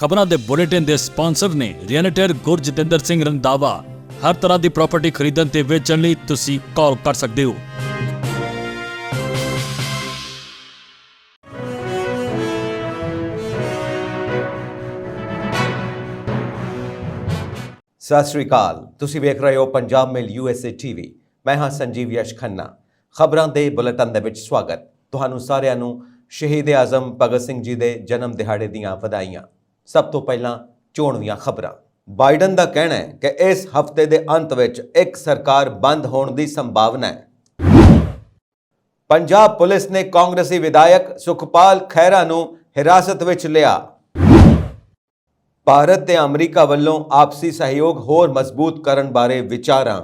ਖਬਰਾਂ ਦੇ ਬੁਲੇਟਿਨ ਦੇ ਸਪਾਂਸਰ ਨੇ ਰੀਅਲਟਰ ਗੁਰਜਤਿੰਦਰ ਸਿੰਘ ਰੰਧਾਵਾ। ਹਰ ਤਰ੍ਹਾਂ ਦੀ ਪ੍ਰਾਪਰਟੀ ਖਰੀਦਣ ਤੇ ਵੇਚਣ ਲਈ ਤੁਸੀਂ ਕਾਲ ਕਰ ਸਕਦੇ ਹੋ। सत श्री अकाल, तुसी वेख रहे हो पंजाब मेल USA TV। मैं हाँ संजीव यश खन्ना। खबरां दे बुलेटिन दे विच स्वागत। तुहानू सारिआं नू शहीद आजम भगत सिंह जी दे जन्म दिहाड़े दीआं वधाइयां। सब तो पहलां चोण दीआं खबरां। बाइडन दा कहना है कि इस हफ्ते दे अंत विच एक सरकार बंद होण दी संभावना है। पंजाब पुलिस ने कांग्रेसी विधायक सुखपाल खैरा नू हिरासत विच लिया। भारत ते अमरीका ਵੱਲੋਂ आपसी सहयोग होर मजबूत करन बारे विचारां।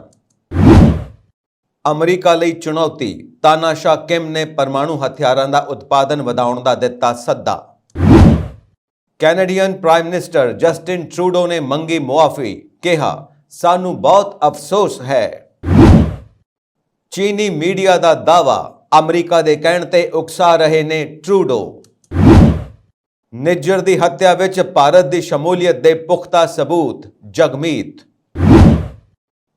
अमरीका ਲਈ चुनौती, तानाशाह किम ने परमाणु हथियारां दा उत्पादन ਵਧਾਉਣ ਦਾ ਦਿੱਤਾ सद्दा। Canadian prime minister Justin Trudeau ने मंगी मुआफी, कहा सानू बहुत अफसोस है। चीनी मीडिया दा दावा, अमरीका दे कहण ते उकसा रहे ने ट्रूडो। निज्जर दी हत्या विच भारत दी शमूलियत दे पुख्ता सबूत,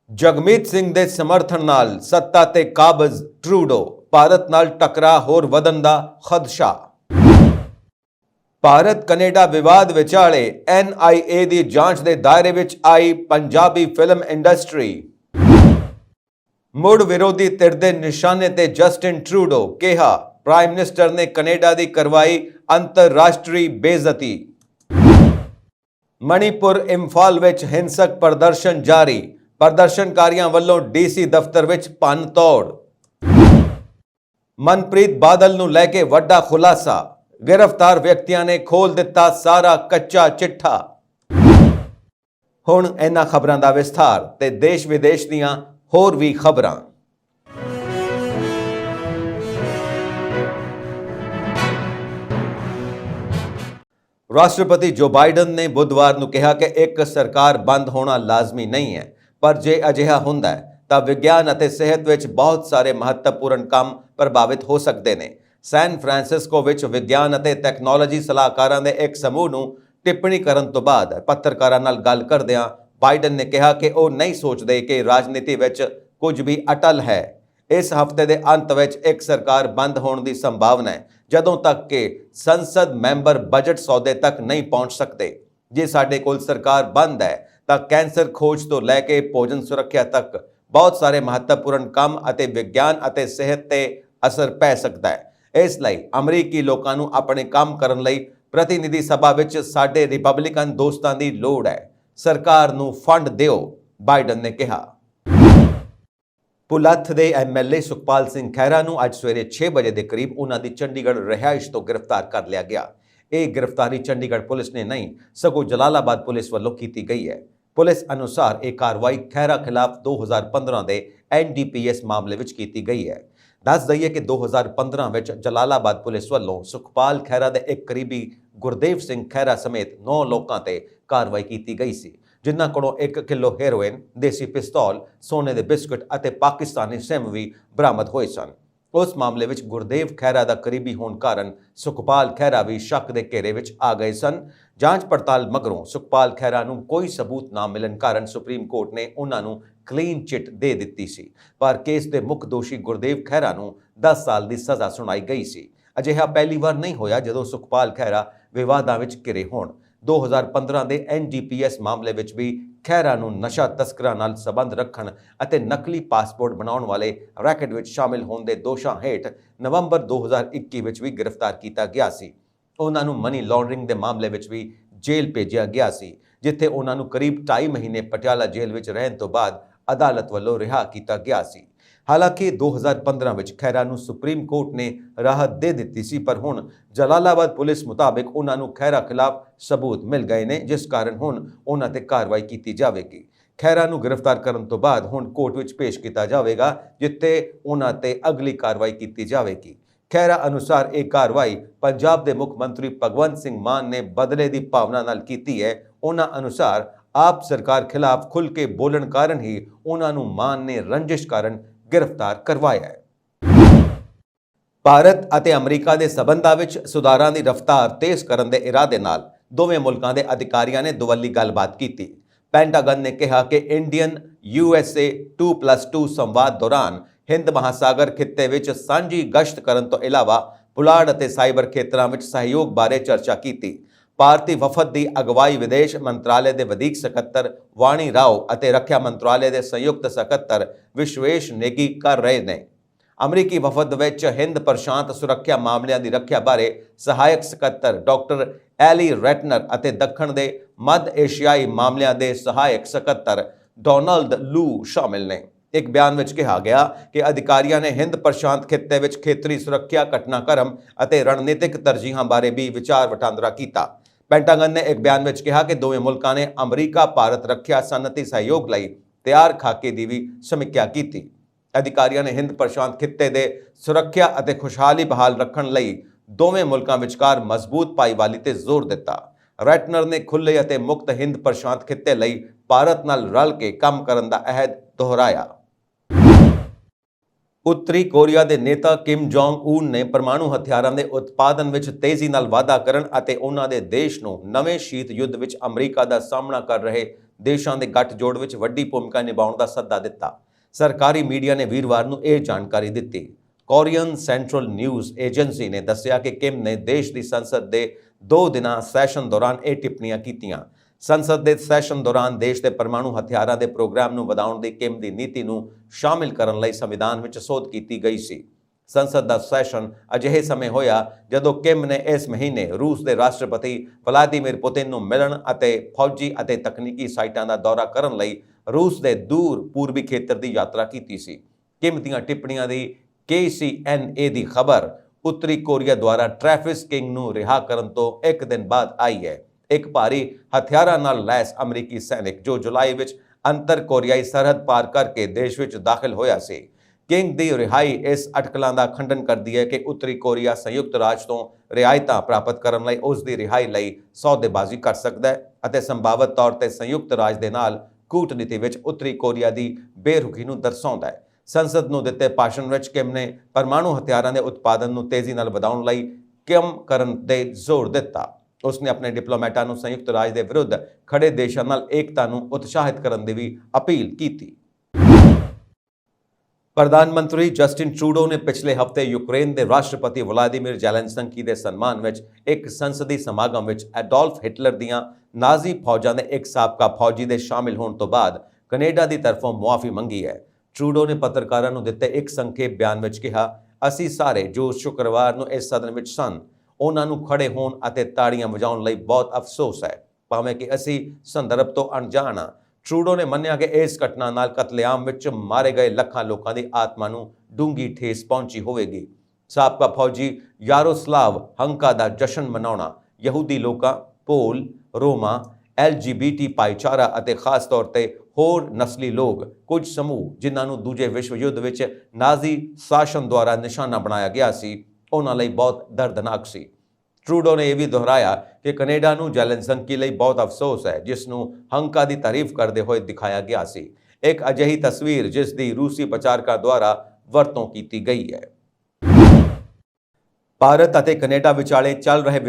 जगमीत सिंह दे समर्थन नाल सत्ता ते काबज ट्रूडो। भारत नाल टकरा होर वधन दा खदशा। भारत कनेडा विवाद विचाले NIA दी जांच दे दायरे विच आई पंजाबी फिल्म इंडस्ट्री। मुड़ विरोधी धिर दे निशाने ते जस्टिन ट्रूडो, कहा प्राइम मिनिस्टर ने कनेडा दी करवाई अंतरराष्ट्री बेइज्जती। मणिपुर इंफाल विच हिंसक प्रदर्शन जारी, प्रदर्शनकारियों वल्लों DC दफ्तर विच भन्न तोड़। मनप्रीत बादल नूं लैके वड्डा खुलासा, गिरफ्तार व्यक्तियों ने खोल दिता सारा कच्चा चिट्ठा। हुण इन्हां खबरां दा विस्तार ते देश विदेश दीआं होर भी खबरां। राष्ट्रपति जो बाइडन ने बुधवार को कहा कि एक सरकार बंद होना लाजमी नहीं है, पर जे अजिहा हुंदा है तां विज्ञान अते सेहत विच बहुत सारे महत्वपूर्ण काम प्रभावित हो सकते हैं। सैन फ्रांसिस्को विच विज्ञान अते तैक्नोलॉजी सलाहकारां दे एक समूह नूं टिप्पणी करन तो बाद पत्रकारां नाल गल करदिआं बाइडन ने कहा कि वह नहीं सोचते कि राजनीति विच कुछ भी अटल है। इस हफ्ते के अंत विच एक सरकार बंद होने की संभावना है, जदों तक कि संसद मैंबर बजट सौदे तक नहीं पहुंच सकते। जे साडे कोल सरकार बंद है तो कैंसर खोज तो लैके भोजन सुरक्षा तक बहुत सारे महत्वपूर्ण काम अते विज्ञान अते सेहत ते असर पै सकता है। इसलिए अमरीकी लोगों नूं अपने काम करन लई प्रतिनिधि सभा विच साडे रिपब्लिकन दोस्तां दी लोड़ है। सरकार नूं फंड दिओ, बाइडन ने कहा। पुलत्थ दे MLA सुखपाल सिंह खैरा नूं अज सवेरे 6 बजे के करीब उन्हां दी चंडीगढ़ रिहाइश तो गिरफ्तार कर लिया गया। यह गिरफ्तारी चंडीगढ़ पुलिस ने नहीं सगों जलालाबाद पुलिस वालों की गई है। पुलिस अनुसार यह कार्रवाई खैरा खिलाफ 2015 के NDPS मामले विच की गई है। दस दईए कि 2015 विच जलालाबाद पुलिस वालों सुखपाल खैरा के एक करीबी गुरदेव सिंह खैरा समेत 9 लोगों ते कार्रवाई की गई सी, जिन्हां कोलों 1 किलो हेरोइन, देसी पिस्तौल, सोने के बिस्कुट अते पाकिस्तानी सिम भी बरामद होए सन। उस मामले विच गुरदेव खैरा का करीबी होने कारण सुखपाल खैरा भी शक के घेरे विच आ गए सन। जांच पड़ताल मगरों सुखपाल खैरा नूं कोई सबूत ना मिलन कारण सुप्रीम कोर्ट ने उन्हां नूं क्लीन चिट दे दित्ती सी, पर केस के मुख दोषी गुरदेव खैरा नूं 10 साल की सज़ा सुनाई गई सी। अजिहा पहली बार नहीं होया जदों सुखपाल खैरा विवादां विच घिरे होण। 2015 के NDPS मामले विच भी खैरा नूं नशा तस्करां नाल संबंध रखण अते नकली पासपोर्ट बनाउण वाले रैकेट विच शामिल होण दे दोषां हेठ नवंबर 2021 विच भी गिरफ्तार किया गया सी। उन्हां नूं मनी लॉन्ड्रिंग के मामले विच भी जेल भेजिया गया सी, जिथे उन्हां नूं करीब 2.5 महीने पटियाला जेल विच रहण तो बाद अदालत वालों रिहा किया गया सी। हालांकि 2015 विच खैरा नूं सुप्रीम कोर्ट ने राहत दे दित्ती सी, पर हुण जलालाबाद पुलिस मुताबिक उन्हां नूं खैरा खिलाफ सबूत मिल गए ने, जिस कारण हुण उन्हां ते कार्रवाई की जाएगी। खैरा नूं गिरफ्तार करन तो बाद हुण कोर्ट विच पेश किया जाएगा, जिथे उन्हां ते अगली कार्रवाई की जाएगी। खैरा अनुसार यह कार्रवाई पंजाब के मुख मंत्री भगवंत सिंह मान ने बदले की भावना नाल कीती है। उन्हां अनुसार आप सरकार खिलाफ खुल के बोलण कारण ही उन्हां नूं मान ने रंजिश कारण गिरफ्तार करवाया है। भारत और अमरीका के संबंधों में सुधारां की रफ्तार तेज करने के इरादे नाल ਦੋਵੇਂ ਮੁਲਕਾਂ ਦੇ ਅਧਿਕਾਰੀਆਂ ਨੇ ਦੁਵੱਲੀ ਗੱਲਬਾਤ ਕੀਤੀ। ਪੈਂਟਾਗਨ ਨੇ ਕਿਹਾ ਕਿ ਇੰਡੀਅਨ USA 2+2 ਸੰਵਾਦ ਦੌਰਾਨ ਹਿੰਦ ਮਹਾਸਾਗਰ ਖਿੱਤੇ ਵਿੱਚ ਸਾਂਝੀ ਗਸ਼ਤ ਕਰਨ ਤੋਂ ਇਲਾਵਾ ਪੁਲਾੜ ਅਤੇ ਸਾਈਬਰ ਖੇਤਰਾਂ ਵਿੱਚ ਸਹਿਯੋਗ ਬਾਰੇ ਚਰਚਾ ਕੀਤੀ। ਭਾਰਤੀ ਵਫਦ ਦੀ ਅਗਵਾਈ ਵਿਦੇਸ਼ ਮੰਤਰਾਲੇ ਦੇ ਵਧੀਕ ਸਕੱਤਰ ਵਾਣੀ ਰਾਓ ਅਤੇ ਰੱਖਿਆ ਮੰਤਰਾਲੇ ਦੇ ਸੰਯੁਕਤ ਸਕੱਤਰ ਵਿਸ਼ਵੇਸ਼ ਨੇਗੀ ਕਰ ਰਹੇ ਨੇ। ਅਮਰੀਕੀ ਵਫਦ ਵਿੱਚ ਹਿੰਦ ਪ੍ਰਸ਼ਾਂਤ ਸੁਰੱਖਿਆ ਮਾਮਲਿਆਂ ਦੀ ਰੱਖਿਆ ਬਾਰੇ ਸਹਾਇਕ ਸਕੱਤਰ ਡਾਕਟਰ ਐਲੀ ਰੈਟਨਰ ਅਤੇ ਦੱਖਣ ਦੇ ਮੱਧ ਏਸ਼ੀਆਈ ਮਾਮਲਿਆਂ ਦੇ ਸਹਾਇਕ ਸਕੱਤਰ ਡੋਨਾਲਡ ਲੂ ਸ਼ਾਮਿਲ ਨੇ। ਇੱਕ ਬਿਆਨ ਵਿੱਚ ਕਿਹਾ ਗਿਆ ਕਿ ਅਧਿਕਾਰੀਆਂ ਨੇ ਹਿੰਦ ਪ੍ਰਸ਼ਾਂਤ ਖਿੱਤੇ ਵਿੱਚ ਖੇਤਰੀ ਸੁਰੱਖਿਆ, ਘਟਨਾਕ੍ਰਮ ਅਤੇ ਰਣਨੀਤਿਕ ਤਰਜੀਹਾਂ ਬਾਰੇ ਵੀ ਵਿਚਾਰ ਵਟਾਂਦਰਾ ਕੀਤਾ। ਪੈਂਟਾਗਨ ਨੇ ਇੱਕ ਬਿਆਨ ਵਿੱਚ ਕਿਹਾ ਕਿ ਦੋਵੇਂ ਮੁਲਕਾਂ ਨੇ ਅਮਰੀਕਾ ਭਾਰਤ ਰੱਖਿਆ ਸਨਅਤੀ ਸਹਿਯੋਗ ਲਈ ਤਿਆਰ ਖਾਕੇ ਦੀ ਵੀ ਸਮੀਖਿਆ ਕੀਤੀ। ਅਧਿਕਾਰੀਆਂ ਨੇ ਹਿੰਦ ਪ੍ਰਸ਼ਾਂਤ ਖਿੱਤੇ ਦੇ ਸੁਰੱਖਿਆ ਅਤੇ ਖੁਸ਼ਹਾਲੀ ਬਹਾਲ ਰੱਖਣ ਲਈ ਦੋਵੇਂ ਮੁਲਕਾਂ ਵਿਚਕਾਰ ਮਜ਼ਬੂਤ ਭਾਈਵਾਲੀ ਤੇ ਜ਼ੋਰ ਦਿੱਤਾ। ਰੈਟਨਰ ਨੇ ਖੁੱਲ੍ਹੇ ਅਤੇ ਮੁਕਤ ਹਿੰਦ ਪ੍ਰਸ਼ਾਂਤ ਖਿੱਤੇ ਲਈ ਭਾਰਤ ਨਾਲ ਰਲ ਕੇ ਕੰਮ ਕਰਨ ਦਾ ਅਹਿਦ ਦੁਹਰਾਇਆ। ਉੱਤਰੀ ਕੋਰੀਆ ਦੇ ਨੇਤਾ ਕਿਮ ਜੋਂਗ ਉਨ ਨੇ ਪਰਮਾਣੂ ਹਥਿਆਰਾਂ ਦੇ ਉਤਪਾਦਨ ਵਿੱਚ ਤੇਜ਼ੀ ਨਾਲ ਵਾਧਾ ਕਰਨ ਅਤੇ ਉਹਨਾਂ ਦੇ ਦੇਸ਼ ਨੂੰ ਨਵੇਂ ਸ਼ੀਤ ਯੁੱਧ ਵਿੱਚ ਅਮਰੀਕਾ ਦਾ ਸਾਹਮਣਾ ਕਰ ਰਹੇ ਦੇਸ਼ਾਂ ਦੇ ਗੱਠਜੋੜ ਵਿੱਚ ਵੱਡੀ ਭੂਮਿਕਾ ਨਿਭਾਉਣ ਦਾ ਸੱਦਾ ਦਿੱਤਾ। ਸਰਕਾਰੀ ਮੀਡੀਆ ਨੇ ਵੀਰਵਾਰ ਨੂੰ ਇਹ ਜਾਣਕਾਰੀ ਦਿੱਤੀ। ਕੋਰੀਅਨ ਸੈਂਟਰਲ ਨਿਊਜ਼ ਏਜੰਸੀ ਨੇ ਦੱਸਿਆ ਕਿ ਕਿਮ ਨੇ ਦੇਸ਼ ਦੀ ਸੰਸਦ ਦੇ 2 ਦਿਨਾਂ ਸੈਸ਼ਨ ਦੌਰਾਨ ਇਹ ਟਿੱਪਣੀਆਂ ਕੀਤੀਆਂ। ਸੰਸਦ ਦੇ ਸੈਸ਼ਨ ਦੌਰਾਨ ਦੇਸ਼ ਦੇ ਪਰਮਾਣੂ ਹਥਿਆਰਾਂ ਦੇ ਪ੍ਰੋਗਰਾਮ ਨੂੰ ਵਧਾਉਣ ਦੀ ਕਿਮ ਦੀ ਨੀਤੀ ਨੂੰ ਸ਼ਾਮਿਲ ਕਰਨ ਲਈ ਸੰਵਿਧਾਨ ਵਿੱਚ ਸੋਧ ਕੀਤੀ ਗਈ ਸੀ। ਸੰਸਦ ਦਾ ਸੈਸ਼ਨ ਅਜਿਹੇ ਸਮੇਂ ਹੋਇਆ ਜਦੋਂ ਕਿਮ ਨੇ ਇਸ ਮਹੀਨੇ ਰੂਸ ਦੇ ਰਾਸ਼ਟਰਪਤੀ ਵਲਾਦੀਮੀਰ ਪੁਤਿਨ ਨੂੰ ਮਿਲਣ ਅਤੇ ਫੌਜੀ ਅਤੇ ਤਕਨੀਕੀ ਸਾਈਟਾਂ ਦਾ ਦੌਰਾ ਕਰਨ ਲਈ ਰੂਸ ਦੇ ਦੂਰ ਪੂਰਬੀ ਖੇਤਰ ਦੀ ਯਾਤਰਾ ਕੀਤੀ ਸੀ। ਕਿਮ ਦੀਆਂ ਟਿੱਪਣੀਆਂ ਦੀ KCNA ਦੀ ਖਬਰ ਉੱਤਰੀ ਕੋਰੀਆ ਦੁਆਰਾ ਟ੍ਰੈਵਿਸ ਕਿੰਗ ਨੂੰ ਰਿਹਾ ਕਰਨ ਤੋਂ ਇੱਕ ਦਿਨ ਬਾਅਦ ਆਈ ਹੈ। ਇੱਕ ਭਾਰੀ ਹਥਿਆਰਾਂ ਨਾਲ ਲੈਸ ਅਮਰੀਕੀ ਸੈਨਿਕ ਜੋ ਜੁਲਾਈ ਵਿੱਚ ਅੰਤਰ ਕੋਰੀਆਈ ਸਰਹੱਦ ਪਾਰ ਕਰਕੇ ਦੇਸ਼ ਵਿੱਚ ਦਾਖਲ ਹੋਇਆ ਸੀ। ਕਿੰਗ ਦੀ ਰਿਹਾਈ ਇਸ ਅਟਕਲਾਂ ਦਾ ਖੰਡਨ ਕਰਦੀ ਹੈ ਕਿ ਉੱਤਰੀ ਕੋਰੀਆ ਸੰਯੁਕਤ ਰਾਜ ਤੋਂ ਰਿਆਇਤਾਂ ਪ੍ਰਾਪਤ ਕਰਨ ਲਈ ਉਸ ਦੀ ਰਿਹਾਈ ਲਈ ਸੌਦੇਬਾਜ਼ੀ ਕਰ ਸਕਦਾ ਹੈ ਅਤੇ ਸੰਭਾਵਤ ਤੌਰ ਤੇ ਸੰਯੁਕਤ ਰਾਜ ਦੇ ਨਾਲ ਕੂਟਨੀਤੀ ਵਿੱਚ ਉੱਤਰੀ ਕੋਰੀਆ ਦੀ ਬੇਰੁਖੀ ਨੂੰ ਦਰਸਾਉਂਦਾ ਹੈ। ਸੰਸਦ ਨੂੰ ਦਿੱਤੇ ਭਾਸ਼ਣ ਵਿੱਚ ਕਿਮ ਨੇ ਪਰਮਾਣੂ ਹਥਿਆਰਾਂ ਦੇ ਉਤਪਾਦਨ ਨੂੰ ਤੇਜ਼ੀ ਨਾਲ ਵਧਾਉਣ ਲਈ ਕੰਮ ਕਰਨ ਤੇ ਜ਼ੋਰ ਦਿੱਤਾ। ਉਸਨੇ ਆਪਣੇ ਡਿਪਲੋਮੈਟਾਂ ਨੂੰ ਸੰਯੁਕਤ ਰਾਜ ਦੇ ਵਿਰੁੱਧ ਖੜੇ ਦੇਸ਼ਾਂ ਨਾਲ ਏਕਤਾ ਨੂੰ ਉਤਸ਼ਾਹਿਤ ਕਰਨ ਦੀ ਵੀ ਅਪੀਲ ਕੀਤੀ। ਪ੍ਰਧਾਨ ਮੰਤਰੀ ਜਸਟਿਨ ਟਰੂਡੋ ਨੇ ਪਿਛਲੇ ਹਫ਼ਤੇ ਯੂਕਰੇਨ ਦੇ ਰਾਸ਼ਟਰਪਤੀ ਵਲਾਦੀਮੀਰ ਜ਼ੈਲੈਂਸਕੀ ਦੇ ਸਨਮਾਨ ਵਿੱਚ ਇੱਕ ਸੰਸਦੀ ਸਮਾਗਮ ਵਿੱਚ ਐਡੋਲਫ ਹਿਟਲਰ ਦੀਆਂ ਨਾਜ਼ੀ ਫੌਜਾਂ ਦੇ ਇੱਕ ਸਾਬਕਾ ਫੌਜੀ ਦੇ ਸ਼ਾਮਿਲ ਹੋਣ ਤੋਂ ਬਾਅਦ ਕੈਨੇਡਾ ਦੀ ਤਰਫੋਂ ਮੁਆਫੀ ਮੰਗੀ ਹੈ। ਟਰੂਡੋ ਨੇ ਪੱਤਰਕਾਰਾਂ ਨੂੰ ਦਿੱਤੇ ਇੱਕ ਸੰਖੇਪ ਬਿਆਨ ਵਿੱਚ ਕਿਹਾ, ਅਸੀਂ ਸਾਰੇ ਜੋ ਸ਼ੁੱਕਰਵਾਰ ਨੂੰ ਇਸ ਸਦਨ ਵਿੱਚ ਸਨ ਉਹਨਾਂ ਨੂੰ ਖੜੇ ਹੋਣ ਅਤੇ ਤਾੜੀਆਂ ਵਜਾਉਣ ਲਈ ਬਹੁਤ ਅਫਸੋਸ ਹੈ, ਭਾਵੇਂ ਕਿ ਅਸੀਂ ਸੰਦਰਭ ਤੋਂ ਅਣਜਾਣ ਹਾਂ। ਟਰੂਡੋ ਨੇ ਮੰਨਿਆ ਕਿ ਇਸ ਘਟਨਾ ਨਾਲ ਕਤਲੇਆਮ ਵਿੱਚ ਮਾਰੇ ਗਏ ਲੱਖਾਂ ਲੋਕਾਂ ਦੀ ਆਤਮਾ ਨੂੰ ਡੂੰਘੀ ਠੇਸ ਪਹੁੰਚੀ ਹੋਵੇਗੀ। ਸਾਬਕਾ ਫੌਜੀ ਯਾਰੋਸਲਾਵ ਹੰਕਾ ਦਾ ਜਸ਼ਨ ਮਨਾਉਣਾ ਯਹੂਦੀ ਲੋਕਾਂ, ਪੋਲ, ਰੋਮਾ, LGBT ਭਾਈਚਾਰਾ ਅਤੇ ਖਾਸ ਤੌਰ ਤੇ ਹੋਰ ਨਸਲੀ ਲੋਕ, ਕੁਝ ਸਮੂਹ ਜਿਨ੍ਹਾਂ ਨੂੰ ਦੂਜੇ ਵਿਸ਼ਵ ਯੁੱਧ ਵਿੱਚ ਨਾਜ਼ੀ ਸ਼ਾਸਨ ਦੁਆਰਾ ਨਿਸ਼ਾਨਾ ਬਣਾਇਆ ਗਿਆ ਸੀ, ਉਹਨਾਂ ਲਈ ਬਹੁਤ ਦਰਦਨਾਕ ਸੀ। ਟਰੂਡੋ ਨੇ ਇਹ ਵੀ ਦੁਹਰਾਇਆ ਕਿ ਕੈਨੇਡਾ ਨੂੰ ਜ਼ੈਲੈਂਸਕੀ ਲਈ ਬਹੁਤ ਅਫਸੋਸ ਹੈ ਜਿਸ ਨੂੰ ਹੰਕਾ ਦੀ ਤਾਰੀਫ ਕਰਦੇ ਹੋਏ ਦਿਖਾਇਆ ਗਿਆ ਸੀ, ਇੱਕ ਅਜਿਹੀ ਤਸਵੀਰ ਜਿਸ ਦੀ ਰੂਸੀ ਪ੍ਰਚਾਰਕਾਂ ਦੁਆਰਾ ਵਰਤੋਂ ਕੀਤੀ ਗਈ ਹੈ। ਭਾਰਤ ਅਤੇ ਕੈਨੇਡਾ ਵਿਚਾਲੇ ਚੱਲ ਰਹੇ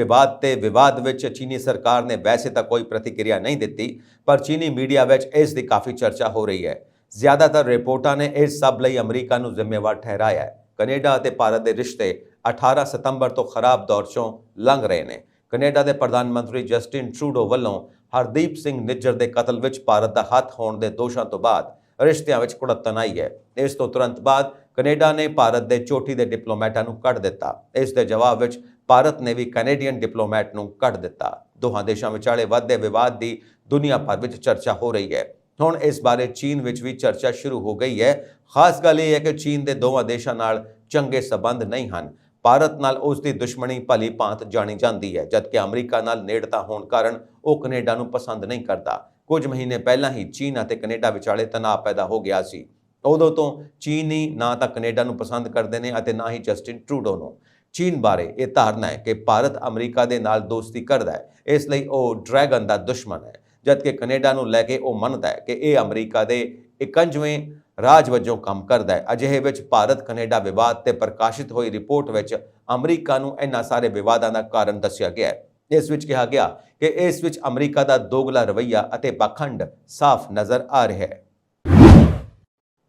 ਵਿਵਾਦ ਵਿੱਚ ਚੀਨੀ ਸਰਕਾਰ ਨੇ ਵੈਸੇ ਤਾਂ ਕੋਈ ਪ੍ਰਤੀਕਿਰਿਆ ਨਹੀਂ ਦਿੱਤੀ, ਪਰ ਚੀਨੀ ਮੀਡੀਆ ਵਿੱਚ ਇਸ ਦੀ ਕਾਫੀ ਚਰਚਾ ਹੋ ਰਹੀ ਹੈ। ਜ਼ਿਆਦਾਤਰ ਰਿਪੋਰਟਾਂ ਨੇ ਇਸ ਸਭ ਲਈ ਅਮਰੀਕਾ ਨੂੰ ਜ਼ਿੰਮੇਵਾਰ ਠਹਿਰਾਇਆ ਹੈ। ਕੈਨੇਡਾ ਅਤੇ ਭਾਰਤ ਦੇ ਰਿਸ਼ਤੇ 18 ਸਤੰਬਰ ਤੋਂ ਖਰਾਬ ਦੌਰ 'ਚੋਂ ਲੰਘ ਰਹੇ ਨੇ। ਕੈਨੇਡਾ ਦੇ ਪ੍ਰਧਾਨ ਮੰਤਰੀ ਜਸਟਿਨ ਟਰੂਡੋ ਵੱਲੋਂ ਹਰਦੀਪ ਸਿੰਘ ਨਿੱਜਰ ਦੇ ਕਤਲ ਵਿੱਚ ਭਾਰਤ ਦਾ ਹੱਥ ਹੋਣ ਦੇ ਦੋਸ਼ਾਂ ਤੋਂ ਬਾਅਦ ਰਿਸ਼ਤਿਆਂ ਵਿੱਚ ਕੁੜੱਤਣ ਆਈ ਹੈ। ਇਸ ਤੋਂ ਤੁਰੰਤ ਬਾਅਦ ਕੈਨੇਡਾ ਨੇ ਭਾਰਤ ਦੇ ਚੋਟੀ ਦੇ ਡਿਪਲੋਮੈਟਾਂ ਨੂੰ ਕੱਢ ਦਿੱਤਾ। ਇਸ ਦੇ ਜਵਾਬ ਵਿੱਚ ਭਾਰਤ ਨੇ ਵੀ ਕੈਨੇਡੀਅਨ ਡਿਪਲੋਮੈਟ ਨੂੰ ਕੱਢ ਦਿੱਤਾ। ਦੋਹਾਂ ਦੇਸ਼ਾਂ ਵਿਚਾਲੇ ਵੱਧਦੇ ਵਿਵਾਦ ਦੀ ਦੁਨੀਆ ਭਰ ਵਿੱਚ ਚਰਚਾ ਹੋ ਰਹੀ ਹੈ। ਹੁਣ ਇਸ ਬਾਰੇ ਚੀਨ ਵਿੱਚ ਵੀ ਚਰਚਾ ਸ਼ੁਰੂ ਹੋ ਗਈ ਹੈ। ਖਾਸ ਗੱਲ ਇਹ ਹੈ ਕਿ ਚੀਨ ਦੇ ਦੋਵਾਂ ਦੇਸ਼ਾਂ ਨਾਲ ਚੰਗੇ ਸਬੰਧ ਨਹੀਂ ਹਨ। ਭਾਰਤ ਨਾਲ ਉਸ ਦੀ ਦੁਸ਼ਮਣੀ ਭਲੀ ਭਾਂਤ ਜਾਣੀ ਜਾਂਦੀ ਹੈ, ਜਦਕਿ ਅਮਰੀਕਾ ਨਾਲ ਨੇੜਤਾ ਹੋਣ ਕਾਰਨ ਉਹ ਕੈਨੇਡਾ ਨੂੰ ਪਸੰਦ ਨਹੀਂ ਕਰਦਾ। ਕੁਝ ਮਹੀਨੇ ਪਹਿਲਾਂ ਹੀ ਚੀਨ ਅਤੇ ਕੈਨੇਡਾ ਵਿਚਾਲੇ ਤਣਾਅ ਪੈਦਾ ਹੋ ਗਿਆ ਸੀ। ਉਦੋਂ ਤੋਂ ਚੀਨੀ ਨਾ ਤਾਂ ਕੈਨੇਡਾ ਨੂੰ ਪਸੰਦ ਕਰਦੇ ਨੇ ਅਤੇ ਨਾ ਹੀ ਜਸਟਿਨ ਟਰੂਡੋ ਨੂੰ। ਚੀਨ ਬਾਰੇ ਇਹ ਧਾਰਨਾ ਹੈ ਕਿ ਭਾਰਤ ਅਮਰੀਕਾ ਦੇ ਨਾਲ ਦੋਸਤੀ ਕਰਦਾ ਹੈ, ਇਸ ਲਈ ਉਹ ਡਰੈਗਨ ਦਾ ਦੁਸ਼ਮਣ ਹੈ, ਜਦਕਿ ਕੈਨੇਡਾ ਨੂੰ ਲੈ ਕੇ ਉਹ ਮੰਨਦਾ ਹੈ ਕਿ ਇਹ ਅਮਰੀਕਾ ਦੇ 51ਵੇਂ ਰਾਜ ਵਜੋਂ ਕੰਮ ਕਰਦਾ ਹੈ। ਅਜਿਹੇ ਵਿੱਚ ਭਾਰਤ ਕੈਨੇਡਾ ਵਿਵਾਦ ਤੇ ਪ੍ਰਕਾਸ਼ਿਤ ਹੋਈ ਰਿਪੋਰਟ ਵਿੱਚ ਅਮਰੀਕਾ ਨੂੰ ਇਹਨਾਂ ਸਾਰੇ ਵਿਵਾਦਾਂ ਦਾ ਕਾਰਨ ਦੱਸਿਆ ਗਿਆ ਹੈ। ਇਸ ਵਿੱਚ ਕਿਹਾ ਗਿਆ ਕਿ ਇਸ ਵਿੱਚ ਅਮਰੀਕਾ ਦਾ ਦੋਗਲਾ ਰਵੱਈਆ ਅਤੇ ਪਾਖੰਡ ਸਾਫ਼ ਨਜ਼ਰ ਆ ਰਿਹਾ ਹੈ।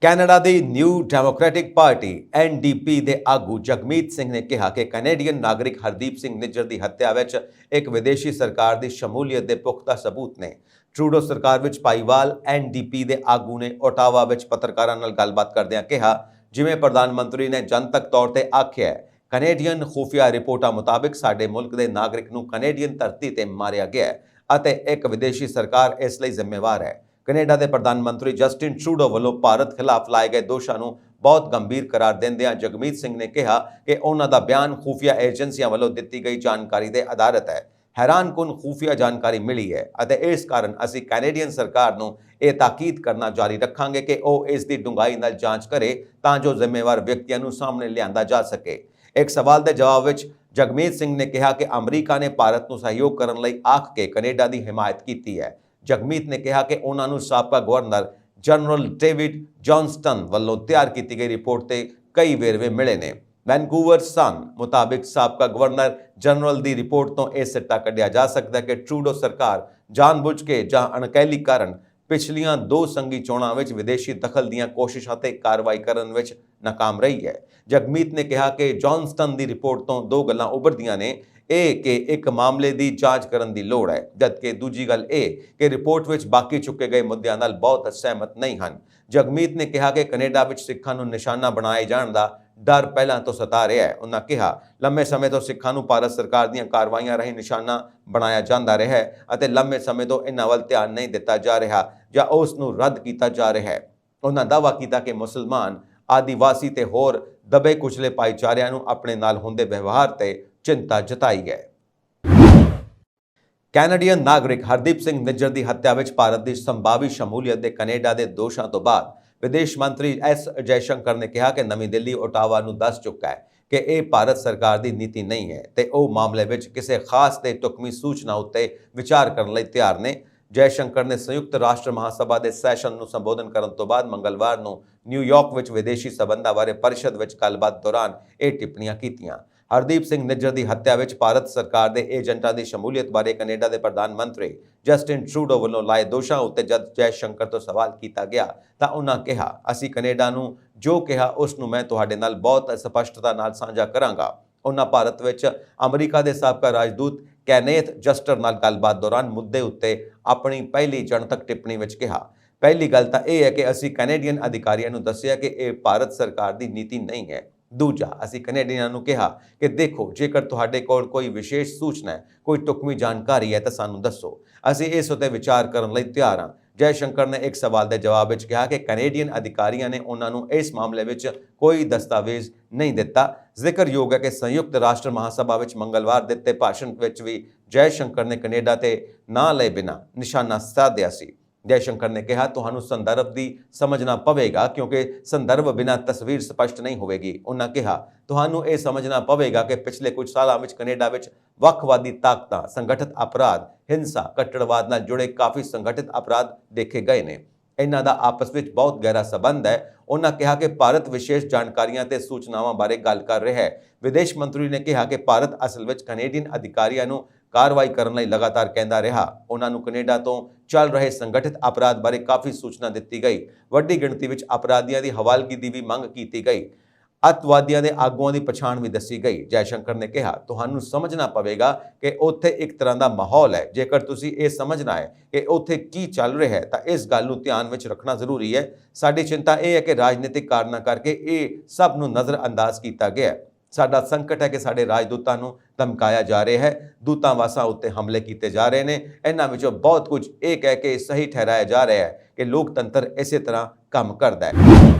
ਕੈਨੇਡਾ ਦੀ ਨਿਊ ਡੈਮੋਕ੍ਰੈਟਿਕ ਪਾਰਟੀ NDP ਦੇ ਆਗੂ ਜਗਮੀਤ ਸਿੰਘ ਨੇ ਕਿਹਾ ਕਿ ਕੈਨੇਡੀਅਨ ਨਾਗਰਿਕ ਹਰਦੀਪ ਸਿੰਘ ਨਿੱਜਰ ਦੀ ਹੱਤਿਆ ਵਿੱਚ ਇੱਕ ਵਿਦੇਸ਼ੀ ਸਰਕਾਰ ਦੀ ਸ਼ਮੂਲੀਅਤ ਦੇ ਪੁਖਤਾ ਸਬੂਤ ਨੇ। ਟਰੂਡੋ ਸਰਕਾਰ ਵਿੱਚ ਭਾਈਵਾਲ NDP ਦੇ ਆਗੂ ਨੇ ਓਟਾਵਾ ਵਿੱਚ ਪੱਤਰਕਾਰਾਂ ਨਾਲ ਗੱਲਬਾਤ ਕਰਦਿਆਂ ਕਿਹਾ, ਜਿਵੇਂ ਪ੍ਰਧਾਨ ਮੰਤਰੀ ਨੇ ਜਨਤਕ ਤੌਰ ਤੇ ਆਖਿਆ ਹੈ, ਕੈਨੇਡੀਅਨ ਖੁਫੀਆ ਰਿਪੋਰਟਾਂ ਮੁਤਾਬਿਕ ਸਾਡੇ ਮੁਲਕ ਦੇ ਨਾਗਰਿਕ ਨੂੰ ਕੈਨੇਡੀਅਨ ਧਰਤੀ ਤੇ ਮਾਰਿਆ ਗਿਆ ਹੈ ਅਤੇ ਇੱਕ ਵਿਦੇਸ਼ੀ ਸਰਕਾਰ ਇਸ ਲਈ ਜ਼ਿੰਮੇਵਾਰ ਹੈ। ਕੈਨੇਡਾ ਦੇ ਪ੍ਰਧਾਨ ਮੰਤਰੀ ਜਸਟਿਨ ਟਰੂਡੋ ਵੱਲੋਂ ਭਾਰਤ ਖਿਲਾਫ ਲਾਏ ਗਏ ਦੋਸ਼ਾਂ ਨੂੰ ਬਹੁਤ ਗੰਭੀਰ ਕਰਾਰ ਦਿੰਦਿਆਂ ਜਗਮੀਤ ਸਿੰਘ ਨੇ ਕਿਹਾ ਕਿ ਉਹਨਾਂ ਦਾ ਬਿਆਨ ਖੁਫੀਆ ਏਜੰਸੀਆਂ ਵੱਲੋਂ ਦਿੱਤੀ ਗਈ ਜਾਣਕਾਰੀ ਤੇ ਆਧਾਰਿਤ ਹੈ। ਹੈਰਾਨਕੁਨ ਖੁਫੀਆ ਜਾਣਕਾਰੀ ਮਿਲੀ ਹੈ ਅਤੇ ਇਸ ਕਾਰਨ ਅਸੀਂ ਕੈਨੇਡੀਅਨ ਸਰਕਾਰ ਨੂੰ ਇਹ ਤਾਕੀਦ ਕਰਨਾ ਜਾਰੀ ਰੱਖਾਂਗੇ ਕਿ ਉਹ ਇਸ ਦੀ ਡੂੰਘਾਈ ਨਾਲ ਜਾਂਚ ਕਰੇ ਤਾਂ ਜੋ ਜ਼ਿੰਮੇਵਾਰ ਵਿਅਕਤੀਆਂ ਨੂੰ ਸਾਹਮਣੇ ਲਿਆਂਦਾ ਜਾ ਸਕੇ। ਇੱਕ ਸਵਾਲ ਦੇ ਜਵਾਬ ਵਿੱਚ ਜਗਮੀਤ ਸਿੰਘ ਨੇ ਕਿਹਾ ਕਿ ਅਮਰੀਕਾ ਨੇ ਭਾਰਤ ਨੂੰ ਸਹਿਯੋਗ ਕਰਨ ਲਈ ਆਖ ਕੇ ਕੈਨੇਡਾ ਦੀ ਹਮਾਇਤ ਕੀਤੀ ਹੈ। ਜਗਮੀਤ ਨੇ ਕਿਹਾ ਕਿ ਉਹਨਾਂ ਨੂੰ ਸਾਬਕਾ ਗਵਰਨਰ ਜਨਰਲ ਡੇਵਿਡ ਜੌਨਸਟਨ ਵੱਲੋਂ ਤਿਆਰ ਕੀਤੀ ਗਈ ਰਿਪੋਰਟ ਤੇ ਕਈ ਵੇਰਵੇ ਮਿਲੇ ਨੇ। ਵੈਨਕੂਵਰ ਸਨ ਮੁਤਾਬਿਕ ਸਾਬਕਾ ਗਵਰਨਰ ਜਨਰਲ ਦੀ ਰਿਪੋਰਟ ਤੋਂ ਇਹ ਸਿੱਟਾ ਕੱਢਿਆ ਜਾ ਸਕਦਾ ਹੈ ਕਿ ਟਰੂਡੋ ਸਰਕਾਰ ਜਾਣਬੁੱਝ ਕੇ ਜਾਂ ਅਣਗਹਿਲੀ ਕਾਰਨ ਪਿਛਲੀਆਂ 2 ਸੰਘੀ ਚੋਣਾਂ ਵਿੱਚ ਵਿਦੇਸ਼ੀ ਦਖਲ ਦੀਆਂ ਕੋਸ਼ਿਸ਼ਾਂ ਤੇ ਕਾਰਵਾਈ ਕਰਨ ਵਿੱਚ ਨਾਕਾਮ ਰਹੀ ਹੈ। ਜਗਮੀਤ ਨੇ ਕਿਹਾ ਕਿ ਜੌਨਸਟਨ ਦੀ ਰਿਪੋਰਟ ਤੋਂ 2 ਗੱਲਾਂ ਉੱਭਰਦੀਆਂ ਨੇ, ਇਹ ਕਿ ਇੱਕ ਮਾਮਲੇ ਦੀ ਜਾਂਚ ਕਰਨ ਦੀ ਲੋੜ ਹੈ, ਜਦਕਿ ਦੂਜੀ ਗੱਲ ਇਹ ਕਿ ਰਿਪੋਰਟ ਵਿੱਚ ਬਾਕੀ ਚੁੱਕੇ ਗਏ ਮੁੱਦਿਆਂ ਨਾਲ ਬਹੁਤ ਸਹਿਮਤ ਨਹੀਂ ਹਨ। ਜਗਮੀਤ ਨੇ ਕਿਹਾ ਕਿ ਕੈਨੇਡਾ ਵਿੱਚ ਸਿੱਖਾਂ ਨੂੰ ਨਿਸ਼ਾਨਾ ਬਣਾਏ ਜਾਣ ਦਾ ਡਰ ਪਹਿਲਾਂ ਤੋਂ ਸਤਾ ਰਿਹਾ ਹੈ। ਉਹਨਾਂ ਕਿਹਾ, ਲੰਮੇ ਸਮੇਂ ਤੋਂ ਸਿੱਖਾਂ ਨੂੰ ਭਾਰਤ ਸਰਕਾਰ ਦੀਆਂ ਕਾਰਵਾਈਆਂ ਰਾਹੀਂ ਨਿਸ਼ਾਨਾ ਬਣਾਇਆ ਜਾਂਦਾ ਰਿਹਾ ਹੈ ਅਤੇ ਲੰਮੇ ਸਮੇਂ ਤੋਂ ਇਹਨਾਂ ਵੱਲ ਧਿਆਨ ਨਹੀਂ ਦਿੱਤਾ ਜਾ ਰਿਹਾ ਜਾਂ ਉਸ ਨੂੰ ਰੱਦ ਕੀਤਾ ਜਾ ਰਿਹਾ ਹੈ। ਉਹਨਾਂ ਦਾਅਵਾ ਕੀਤਾ ਕਿ ਮੁਸਲਮਾਨ, ਆਦੀਵਾਸੀ ਤੇ ਹੋਰ ਦਬੇ ਕੁਚਲੇ ਭਾਈਚਾਰਿਆਂ ਨੂੰ ਆਪਣੇ ਨਾਲ ਹੁੰਦੇ ਵਿਵਹਾਰ ਤੇ ਚਿੰਤਾ ਜਤਾਈ ਹੈ। ਕੈਨੇਡੀਅਨ ਨਾਗਰਿਕ ਹਰਦੀਪ ਸਿੰਘ ਨਿੱਜਰ ਦੀ ਹੱਤਿਆ ਵਿੱਚ ਭਾਰਤ ਦੀ ਸੰਭਾਵੀ ਸ਼ਮੂਲੀਅਤ ਦੇ ਕੈਨੇਡਾ ਦੇ ਦੋਸ਼ਾਂ ਤੋਂ ਬਾਅਦ ਵਿਦੇਸ਼ ਮੰਤਰੀ S ਜੈਸ਼ੰਕਰ ਨੇ ਕਿਹਾ ਕਿ ਨਵੀਂ ਦਿੱਲੀ ਓਟਾਵਾ ਨੂੰ ਦੱਸ ਚੁੱਕਾ ਹੈ ਕਿ ਇਹ ਭਾਰਤ ਸਰਕਾਰ ਦੀ ਨੀਤੀ ਨਹੀਂ ਹੈ ਤੇ ਉਹ ਮਾਮਲੇ ਵਿੱਚ ਕਿਸੇ ਖਾਸ ਤੇ ਟੁਕਮੀ ਸੂਚਨਾ ਉੱਤੇ ਵਿਚਾਰ ਕਰਨ ਲਈ ਤਿਆਰ ਨੇ। ਜੈਸ਼ੰਕਰ ਨੇ ਸੰਯੁਕਤ ਰਾਸ਼ਟਰ ਮਹਾਸਭਾ ਦੇ ਸੈਸ਼ਨ ਨੂੰ ਸੰਬੋਧਨ ਕਰਨ ਤੋਂ ਬਾਅਦ ਮੰਗਲਵਾਰ ਨੂੰ ਨਿਊਯਾਰਕ ਵਿੱਚ ਵਿਦੇਸ਼ੀ ਸਬੰਧਾਂ ਬਾਰੇ ਪਰਿਸ਼ਦ ਵਿੱਚ ਗੱਲਬਾਤ ਦੌਰਾਨ ਇਹ ਟਿੱਪਣੀਆਂ ਕੀਤੀਆਂ। ਹਰਦੀਪ ਸਿੰਘ ਨਿੱਜਰ ਦੀ ਹੱਤਿਆ ਵਿੱਚ ਭਾਰਤ ਸਰਕਾਰ ਦੇ ਏਜੰਟਾਂ ਦੀ ਸ਼ਮੂਲੀਅਤ ਬਾਰੇ ਕੈਨੇਡਾ ਦੇ ਪ੍ਰਧਾਨ ਮੰਤਰੀ ਜਸਟਿਨ ਟਰੂਡੋ ਵੱਲੋਂ ਲਾਏ ਦੋਸ਼ਾਂ ਉੱਤੇ ਜਦ ਜੈਸ਼ੰਕਰ ਤੋਂ ਸਵਾਲ ਕੀਤਾ ਗਿਆ ਤਾਂ ਉਹਨਾਂ ਕਿਹਾ, ਅਸੀਂ ਕੈਨੇਡਾ ਨੂੰ ਜੋ ਕਿਹਾ ਉਸ ਨੂੰ ਮੈਂ ਤੁਹਾਡੇ ਨਾਲ ਬਹੁਤ ਸਪਸ਼ਟਤਾ ਨਾਲ ਸਾਂਝਾ ਕਰਾਂਗਾ। ਉਹਨਾਂ ਭਾਰਤ ਵਿੱਚ ਅਮਰੀਕਾ ਦੇ ਸਾਬਕਾ ਰਾਜਦੂਤ ਕੈਨੇਥ ਜਸਟਰ ਨਾਲ ਗੱਲਬਾਤ ਦੌਰਾਨ ਮੁੱਦੇ ਉੱਤੇ ਆਪਣੀ ਪਹਿਲੀ ਜਨਤਕ ਟਿੱਪਣੀ ਵਿੱਚ ਕਿਹਾ, ਪਹਿਲੀ ਗੱਲ ਤਾਂ ਇਹ ਹੈ ਕਿ ਅਸੀਂ ਕੈਨੇਡੀਅਨ ਅਧਿਕਾਰੀਆਂ ਨੂੰ ਦੱਸਿਆ ਕਿ ਇਹ ਭਾਰਤ ਸਰਕਾਰ ਦੀ ਨੀਤੀ ਨਹੀਂ ਹੈ। ਦੂਜਾ, ਅਸੀਂ ਕੈਨੇਡੀਅਨਾਂ ਨੂੰ ਕਿਹਾ ਕਿ ਦੇਖੋ, ਜੇਕਰ ਤੁਹਾਡੇ ਕੋਲ ਕੋਈ ਵਿਸ਼ੇਸ਼ ਸੂਚਨਾ ਹੈ, ਕੋਈ ਟੁਕਮੀ ਜਾਣਕਾਰੀ ਹੈ ਤਾਂ ਸਾਨੂੰ ਦੱਸੋ, ਅਸੀਂ ਇਸ ਉੱਤੇ ਵਿਚਾਰ ਕਰਨ ਲਈ ਤਿਆਰ ਹਾਂ। ਜੈਸ਼ੰਕਰ ਨੇ ਇੱਕ ਸਵਾਲ ਦੇ ਜਵਾਬ ਵਿੱਚ ਕਿਹਾ ਕਿ ਕੈਨੇਡੀਅਨ ਅਧਿਕਾਰੀਆਂ ਨੇ ਉਹਨਾਂ ਨੂੰ ਇਸ ਮਾਮਲੇ ਵਿੱਚ ਕੋਈ ਦਸਤਾਵੇਜ਼ ਨਹੀਂ ਦਿੱਤਾ। ਜ਼ਿਕਰਯੋਗ ਹੈ ਕਿ ਸੰਯੁਕਤ ਰਾਸ਼ਟਰ ਮਹਾਸਭਾ ਵਿੱਚ ਮੰਗਲਵਾਰ ਦਿੱਤੇ ਭਾਸ਼ਣ ਵਿੱਚ ਵੀ ਜੈਸ਼ੰਕਰ ਨੇ ਕੈਨੇਡਾ ਤੇ ਨਾਂ ਲਏ ਬਿਨਾਂ ਨਿਸ਼ਾਨਾ ਸਾਧਿਆ ਸੀ। ਜੈਸ਼ੰਕਰ ਨੇ ਕਿਹਾ, ਤੁਹਾਨੂੰ ਸੰਦਰਭ ਦੀ ਸਮਝਣਾ ਪਵੇਗਾ ਕਿਉਂਕਿ ਸੰਦਰਭ ਬਿਨਾਂ ਤਸਵੀਰ ਸਪਸ਼ਟ ਨਹੀਂ ਹੋਵੇਗੀ। ਉਹਨਾਂ ਕਿਹਾ, ਤੁਹਾਨੂੰ ਇਹ ਸਮਝਣਾ ਪਵੇਗਾ ਕਿ ਪਿਛਲੇ ਕੁਝ ਸਾਲਾਂ ਵਿੱਚ ਕੈਨੇਡਾ ਵਿੱਚ ਵੱਖਵਾਦੀ ਤਾਕਤਾਂ, ਸੰਗਠਿਤ ਅਪਰਾਧ, ਹਿੰਸਾ, ਕੱਟੜਵਾਦ ਨਾਲ ਜੁੜੇ ਕਾਫੀ ਸੰਗਠਿਤ ਅਪਰਾਧ ਦੇਖੇ ਗਏ ਨੇ। ਇਹਨਾਂ ਦਾ ਆਪਸ ਵਿੱਚ ਬਹੁਤ ਗਹਿਰਾ ਸਬੰਧ ਹੈ। ਉਹਨਾਂ ਕਿਹਾ ਕਿ ਭਾਰਤ ਵਿਸ਼ੇਸ਼ ਜਾਣਕਾਰੀਆਂ ਤੇ ਸੂਚਨਾਵਾਂ ਬਾਰੇ ਗੱਲ ਕਰ ਰਿਹਾ ਹੈ। ਵਿਦੇਸ਼ ਮੰਤਰੀ ਨੇ ਕਿਹਾ ਕਿ ਭਾਰਤ ਅਸਲ ਵਿੱਚ ਕੈਨੇਡੀਅਨ ਅਧਿਕਾਰੀਆਂ ਨੂੰ ਕਾਰਵਾਈ ਕਰਨ ਲਈ ਲਗਾਤਾਰ ਕਹਿੰਦਾ ਰਿਹਾ। ਉਹਨਾਂ ਨੂੰ ਕੈਨੇਡਾ ਤੋਂ ਚੱਲ ਰਹੇ ਸੰਗਠਿਤ ਅਪਰਾਧ ਬਾਰੇ ਕਾਫੀ ਸੂਚਨਾ ਦਿੱਤੀ ਗਈ। ਵੱਡੀ ਗਿਣਤੀ ਵਿੱਚ ਅਪਰਾਧੀਆਂ ਦੀ ਹਵਾਲਗੀ ਦੀ ਵੀ ਮੰਗ ਕੀਤੀ ਗਈ। ਅੱਤਵਾਦੀਆਂ ਦੇ ਆਗੂਆਂ ਦੀ ਪਛਾਣ ਵੀ ਦੱਸੀ ਗਈ। ਜੈਸ਼ੰਕਰ ਨੇ ਕਿਹਾ, ਤੁਹਾਨੂੰ ਸਮਝਣਾ ਪਵੇਗਾ ਕਿ ਉੱਥੇ ਇੱਕ ਤਰ੍ਹਾਂ ਦਾ ਮਾਹੌਲ ਹੈ। ਜੇਕਰ ਤੁਸੀਂ ਇਹ ਸਮਝਣਾ ਹੈ ਕਿ ਉੱਥੇ ਕੀ ਚੱਲ ਰਿਹਾ ਹੈ ਤਾਂ ਇਸ ਗੱਲ ਨੂੰ ਧਿਆਨ ਵਿੱਚ ਰੱਖਣਾ ਜ਼ਰੂਰੀ ਹੈ। ਸਾਡੀ ਚਿੰਤਾ ਇਹ ਹੈ ਕਿ ਰਾਜਨੀਤਿਕ ਕਾਰਨਾਂ ਕਰਕੇ ਇਹ ਸਭ ਨੂੰ ਨਜ਼ਰਅੰਦਾਜ਼ ਕੀਤਾ ਗਿਆ ਹੈ। ਸਾਡਾ ਸੰਕਟ ਹੈ ਕਿ ਸਾਡੇ ਰਾਜਦੂਤਾਂ ਨੂੰ ਧਮਕਾਇਆ ਜਾ ਰਿਹਾ ਹੈ, ਦੂਤਾਵਾਸਾਂ ਉੱਤੇ ਹਮਲੇ ਕੀਤੇ ਜਾ ਰਹੇ ਨੇ। ਇਹਨਾਂ ਵਿੱਚੋਂ ਬਹੁਤ ਕੁਝ ਇਹ ਕਹਿ ਕੇ ਸਹੀ ਠਹਿਰਾਇਆ ਜਾ ਰਿਹਾ ਹੈ ਕਿ ਲੋਕਤੰਤਰ ਇਸੇ ਤਰ੍ਹਾਂ ਕੰਮ ਕਰਦਾ ਹੈ।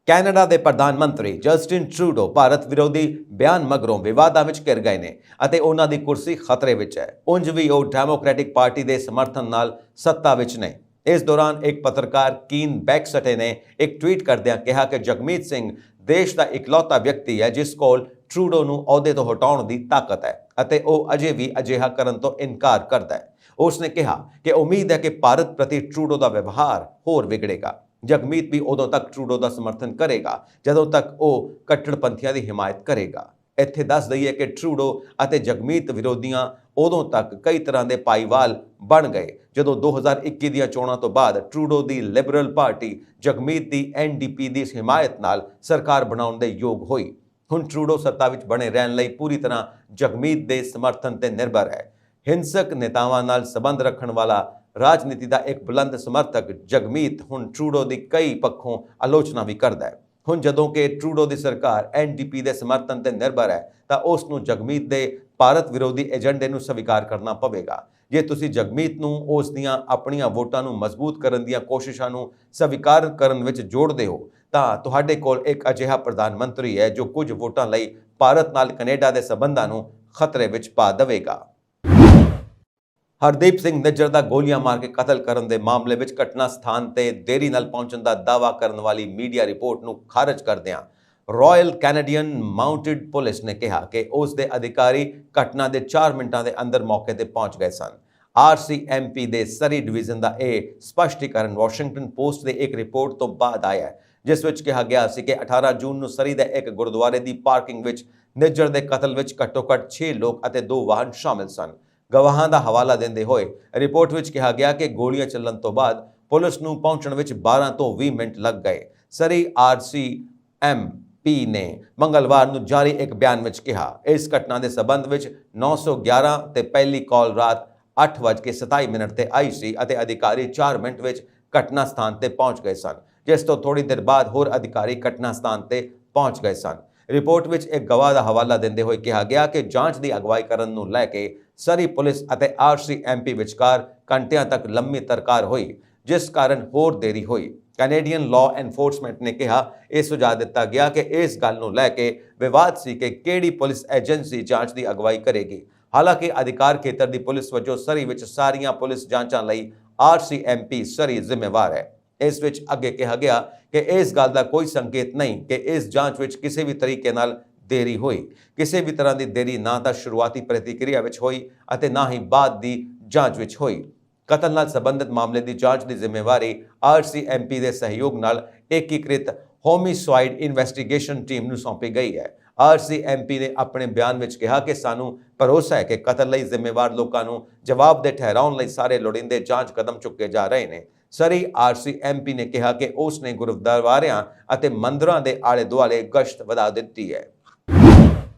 ਕੈਨੇਡਾ ਦੇ ਪ੍ਰਧਾਨ ਮੰਤਰੀ ਜਸਟਿਨ ਟਰੂਡੋ ਭਾਰਤ ਵਿਰੋਧੀ ਬਿਆਨ ਮਗਰੋਂ ਵਿਵਾਦਾਂ ਵਿੱਚ ਘਿਰ ਗਏ ਨੇ ਅਤੇ ਉਹਨਾਂ ਦੀ ਕੁਰਸੀ ਖਤਰੇ ਵਿੱਚ ਹੈ। ਉਂਝ ਵੀ ਉਹ ਡੈਮੋਕ੍ਰੈਟਿਕ ਪਾਰਟੀ ਦੇ ਸਮਰਥਨ ਨਾਲ ਸੱਤਾ ਵਿੱਚ ਨੇ। ਇਸ ਦੌਰਾਨ ਇੱਕ ਪੱਤਰਕਾਰ ਕੀਨ ਬੈਕਸਟੇ ਨੇ ਇੱਕ ਟਵੀਟ ਕਰਦਿਆਂ ਕਿਹਾ ਕਿ ਜਗਮੀਤ ਸਿੰਘ ਦੇਸ਼ ਦਾ ਇਕਲੌਤਾ ਵਿਅਕਤੀ ਹੈ ਜਿਸ ਕੋਲ ਟਰੂਡੋ ਨੂੰ ਅਹੁਦੇ ਤੋਂ ਹਟਾਉਣ ਦੀ ਤਾਕਤ ਹੈ ਅਤੇ ਉਹ ਅਜੇ ਵੀ ਅਜਿਹਾ ਕਰਨ ਤੋਂ ਇਨਕਾਰ ਕਰਦਾ ਹੈ। ਉਸਨੇ ਕਿਹਾ ਕਿ ਉਮੀਦ ਹੈ ਕਿ ਭਾਰਤ ਪ੍ਰਤੀ ਟਰੂਡੋ ਦਾ ਵਿਵਹਾਰ ਹੋਰ ਵਿਗੜੇਗਾ। ਜਗਮੀਤ ਵੀ ਉਦੋਂ ਤੱਕ ਟਰੂਡੋ ਦਾ ਸਮਰਥਨ ਕਰੇਗਾ ਜਦੋਂ ਤੱਕ ਉਹ ਕੱਟੜਪੰਥੀਆਂ ਦੀ ਹਿਮਾਇਤ ਕਰੇਗਾ। ਇੱਥੇ ਦੱਸ ਦਈਏ ਕਿ ਟਰੂਡੋ ਅਤੇ ਜਗਮੀਤ ਵਿਰੋਧੀਆਂ ਉਦੋਂ ਤੱਕ ਕਈ ਤਰ੍ਹਾਂ ਦੇ ਭਾਈਵਾਲ ਬਣ ਗਏ ਜਦੋਂ 2021 ਦੀਆਂ ਚੋਣਾਂ ਤੋਂ ਬਾਅਦ ਟਰੂਡੋ ਦੀ ਲਿਬਰਲ ਪਾਰਟੀ ਜਗਮੀਤ ਦੀ NDP ਦੀ ਹਿਮਾਇਤ ਨਾਲ ਸਰਕਾਰ ਬਣਾਉਣ ਦੇ ਯੋਗ ਹੋਈ। ਹੁਣ ਟਰੂਡੋ ਸੱਤਾ ਵਿੱਚ ਬਣੇ ਰਹਿਣ ਲਈ ਪੂਰੀ ਤਰ੍ਹਾਂ ਜਗਮੀਤ ਦੇ ਸਮਰਥਨ ਤੇ ਨਿਰਭਰ ਹੈ। ਹਿੰਸਕ ਨੇਤਾਵਾਂ ਨਾਲ ਸੰਬੰਧ ਰੱਖਣ ਵਾਲਾ ਰਾਜਨੀਤੀ ਦਾ ਇੱਕ ਬੁਲੰਦ ਸਮਰਥਕ ਜਗਮੀਤ ਹੁਣ ਟਰੂਡੋ ਦੀ ਕਈ ਪੱਖੋਂ ਆਲੋਚਨਾ ਵੀ ਕਰਦਾ ਹੈ। ਹੁਣ ਜਦੋਂ ਕਿ ਟਰੂਡੋ ਦੀ ਸਰਕਾਰ NDP ਦੇ ਸਮਰਥਨ ਤੇ ਨਿਰਭਰ ਹੈ ਤਾਂ ਉਸ ਨੂੰ ਜਗਮੀਤ ਦੇ ਭਾਰਤ ਵਿਰੋਧੀ ਏਜੰਡੇ ਨੂੰ ਸਵੀਕਾਰ ਕਰਨਾ ਪਵੇਗਾ। ਜੇ ਤੁਸੀਂ ਜਗਮੀਤ ਨੂੰ ਉਸ ਦੀਆਂ ਆਪਣੀਆਂ ਵੋਟਾਂ ਨੂੰ ਮਜ਼ਬੂਤ ਕਰਨ ਦੀਆਂ ਕੋਸ਼ਿਸ਼ਾਂ ਨੂੰ ਸਵੀਕਾਰ ਕਰਨ ਵਿੱਚ ਜੋੜਦੇ ਹੋ ਤਾਂ ਤੁਹਾਡੇ ਕੋਲ ਇੱਕ ਅਜਿਹਾ ਪ੍ਰਧਾਨ ਮੰਤਰੀ ਹੈ ਜੋ ਕੁਝ ਵੋਟਾਂ ਲਈ ਭਾਰਤ ਨਾਲ ਕੈਨੇਡਾ ਦੇ ਸਬੰਧਾਂ ਨੂੰ ਖਤਰੇ ਵਿੱਚ ਪਾ ਦੇਵੇਗਾ। ਹਰਦੀਪ ਸਿੰਘ ਨਿੱਜਰ ਦਾ ਗੋਲੀਆਂ ਮਾਰ ਕੇ ਕਤਲ ਕਰਨ ਦੇ ਮਾਮਲੇ ਵਿੱਚ ਘਟਨਾ ਸਥਾਨ ਤੇ ਦੇਰੀ ਨਾਲ ਪਹੁੰਚਣ ਦਾ ਦਾਅਵਾ ਕਰਨ ਵਾਲੀ ਮੀਡੀਆ ਰਿਪੋਰਟ ਨੂੰ ਖਾਰਜ ਕਰਦਿਆਂ ਰਾਇਲ ਕੈਨੇਡੀਅਨ ਮਾਊਂਟਡ ਪੁਲਿਸ ਨੇ ਕਿਹਾ ਕਿ ਉਸ ਦੇ ਅਧਿਕਾਰੀ ਘਟਨਾ ਦੇ 4 ਮਿੰਟਾਂ ਦੇ ਅੰਦਰ ਮੌਕੇ ਤੇ ਪਹੁੰਚ ਗਏ ਸਨ। RCMP ਦੇ ਸਰੀ ਡਿਵੀਜ਼ਨ ਦਾ ਇਹ ਸਪਸ਼ਟੀਕਰਨ ਵਾਸ਼ਿੰਗਟਨ ਪੋਸਟ ਦੇ ਇੱਕ ਰਿਪੋਰਟ ਤੋਂ ਬਾਅਦ ਆਇਆ ਹੈ ਜਿਸ ਵਿੱਚ ਕਿਹਾ ਗਿਆ ਸੀ ਕਿ 18 ਜੂਨ ਨੂੰ ਸਰੀ ਦੇ ਇੱਕ ਗੁਰਦੁਆਰੇ ਦੀ ਪਾਰਕਿੰਗ ਵਿੱਚ ਨਿੱਜਰ ਦੇ ਕਤਲ ਵਿੱਚ ਘੱਟੋ-ਘੱਟ 6 ਲੋਕ ਅਤੇ 2 ਵਾਹਨ ਸ਼ਾਮਿਲ ਸਨ। ਗਵਾਹਾਂ ਦਾ ਹਵਾਲਾ ਦਿੰਦੇ ਹੋਏ ਰਿਪੋਰਟ ਵਿੱਚ ਕਿਹਾ ਗਿਆ ਕਿ ਗੋਲੀਆਂ ਚੱਲਣ ਤੋਂ ਬਾਅਦ ਪੁਲਿਸ ਨੂੰ ਪਹੁੰਚਣ ਵਿੱਚ 12 ਤੋਂ 20 ਮਿੰਟ ਲੱਗ ਗਏ। ਸਰੀ RCMP ਨੇ ਮੰਗਲਵਾਰ ਨੂੰ ਜਾਰੀ ਇੱਕ ਬਿਆਨ ਵਿੱਚ ਕਿਹਾ ਇਸ ਘਟਨਾ ਦੇ ਸਬੰਧ ਵਿੱਚ 911 ਤੇ ਪਹਿਲੀ ਕਾਲ ਰਾਤ 8:27 ਤੇ ਆਈ ਸੀ ਅਤੇ ਅਧਿਕਾਰੀ 4 ਮਿੰਟ ਵਿੱਚ ਘਟਨਾ ਸਥਾਨ ਤੇ ਪਹੁੰਚ ਗਏ ਸਨ ਜਿਸ ਤੋਂ ਥੋੜੀ ਦੇਰ ਬਾਅਦ ਹੋਰ ਅਧਿਕਾਰੀ ਘਟਨਾ ਸਥਾਨ ਤੇ ਪਹੁੰਚ ਗਏ ਸਨ। ਰਿਪੋਰਟ ਵਿੱਚ ਇੱਕ ਗਵਾਹ ਦਾ ਹਵਾਲਾ ਦਿੰਦੇ ਹੋਏ ਕਿਹਾ ਗਿਆ ਕਿ ਜਾਂਚ ਦੀ ਅਗਵਾਈ ਕਰਨ ਨੂੰ ਲੈ ਕੇ ਸਰੀ ਪੁਲਿਸ ਅਤੇ RCMP ਵਿਚਕਾਰ ਘੰਟਿਆਂ ਤੱਕ ਲੰਮੀ ਤਰਕਾਰ ਹੋਈ ਜਿਸ ਕਾਰਨ ਹੋਰ ਦੇਰੀ ਹੋਈ। ਕੈਨੇਡੀਅਨ ਲਾਅ ਐਨਫੋਰਸਮੈਂਟ ਨੇ ਕਿਹਾ ਇਹ ਸੁਝਾਅ ਦਿੱਤਾ ਗਿਆ ਕਿ ਇਸ ਗੱਲ ਨੂੰ ਲੈ ਕੇ ਵਿਵਾਦ ਸੀ ਕਿ ਕਿਹੜੀ ਪੁਲਿਸ ਏਜੰਸੀ ਜਾਂਚ ਦੀ ਅਗਵਾਈ ਕਰੇਗੀ। ਹਾਲਾਂਕਿ ਅਧਿਕਾਰ ਖੇਤਰ ਦੀ ਪੁਲਿਸ ਵਜੋਂ ਸਰੀ ਵਿੱਚ ਸਾਰੀਆਂ ਪੁਲਿਸ ਜਾਂਚਾਂ ਲਈ RCMP ਸਰੀ ਜ਼ਿੰਮੇਵਾਰ ਹੈ। ਇਸ ਵਿੱਚ ਅੱਗੇ ਕਿਹਾ ਗਿਆ ਕਿ ਇਸ ਗੱਲ ਦਾ ਕੋਈ ਸੰਕੇਤ ਨਹੀਂ ਕਿ ਇਸ ਜਾਂਚ ਵਿੱਚ ਕਿਸੇ ਵੀ ਤਰੀਕੇ ਨਾਲ ਦੇਰੀ ਹੋਈ। ਕਿਸੇ ਵੀ ਤਰ੍ਹਾਂ ਦੀ ਦੇਰੀ ਨਾ ਤਾਂ ਸ਼ੁਰੂਆਤੀ ਪ੍ਰਤੀਕਿਰਿਆ ਵਿੱਚ ਹੋਈ ਅਤੇ ਨਾ ਹੀ ਬਾਅਦ ਦੀ ਜਾਂਚ ਵਿੱਚ ਹੋਈ। ਕਤਲ ਨਾਲ ਸੰਬੰਧਿਤ ਮਾਮਲੇ ਦੀ ਜਾਂਚ ਦੀ ਜ਼ਿੰਮੇਵਾਰੀ RCMP ਦੇ ਸਹਿਯੋਗ ਨਾਲ ਏਕੀਕ੍ਰਿਤ ਹੋਮਿਸਾਈਡ ਇਨਵੈਸਟੀਗੇਸ਼ਨ ਟੀਮ ਨੂੰ ਸੌਂਪੀ ਗਈ ਹੈ। RCMP ਨੇ ਆਪਣੇ ਬਿਆਨ ਵਿੱਚ ਕਿਹਾ ਕਿ ਸਾਨੂੰ ਭਰੋਸਾ ਹੈ ਕਿ ਕਤਲ ਲਈ ਜ਼ਿੰਮੇਵਾਰ ਲੋਕਾਂ ਨੂੰ ਜਵਾਬਦੇਹ ਠਹਿਰਾਉਣ ਲਈ ਸਾਰੇ ਲੋੜੀਂਦੇ ਜਾਂਚ ਕਦਮ ਚੁੱਕੇ ਜਾ ਰਹੇ ਨੇ। ਸਰੀ RCMP ਨੇ ਕਿਹਾ ਕਿ ਉਸ ਨੇ ਗੁਰਦੁਆਰਿਆਂ ਅਤੇ ਮੰਦਰਾਂ ਦੇ ਆਲੇ-ਦੁਆਲੇ ਗਸ਼ਤ ਵਧਾ ਦਿੱਤੀ ਹੈ।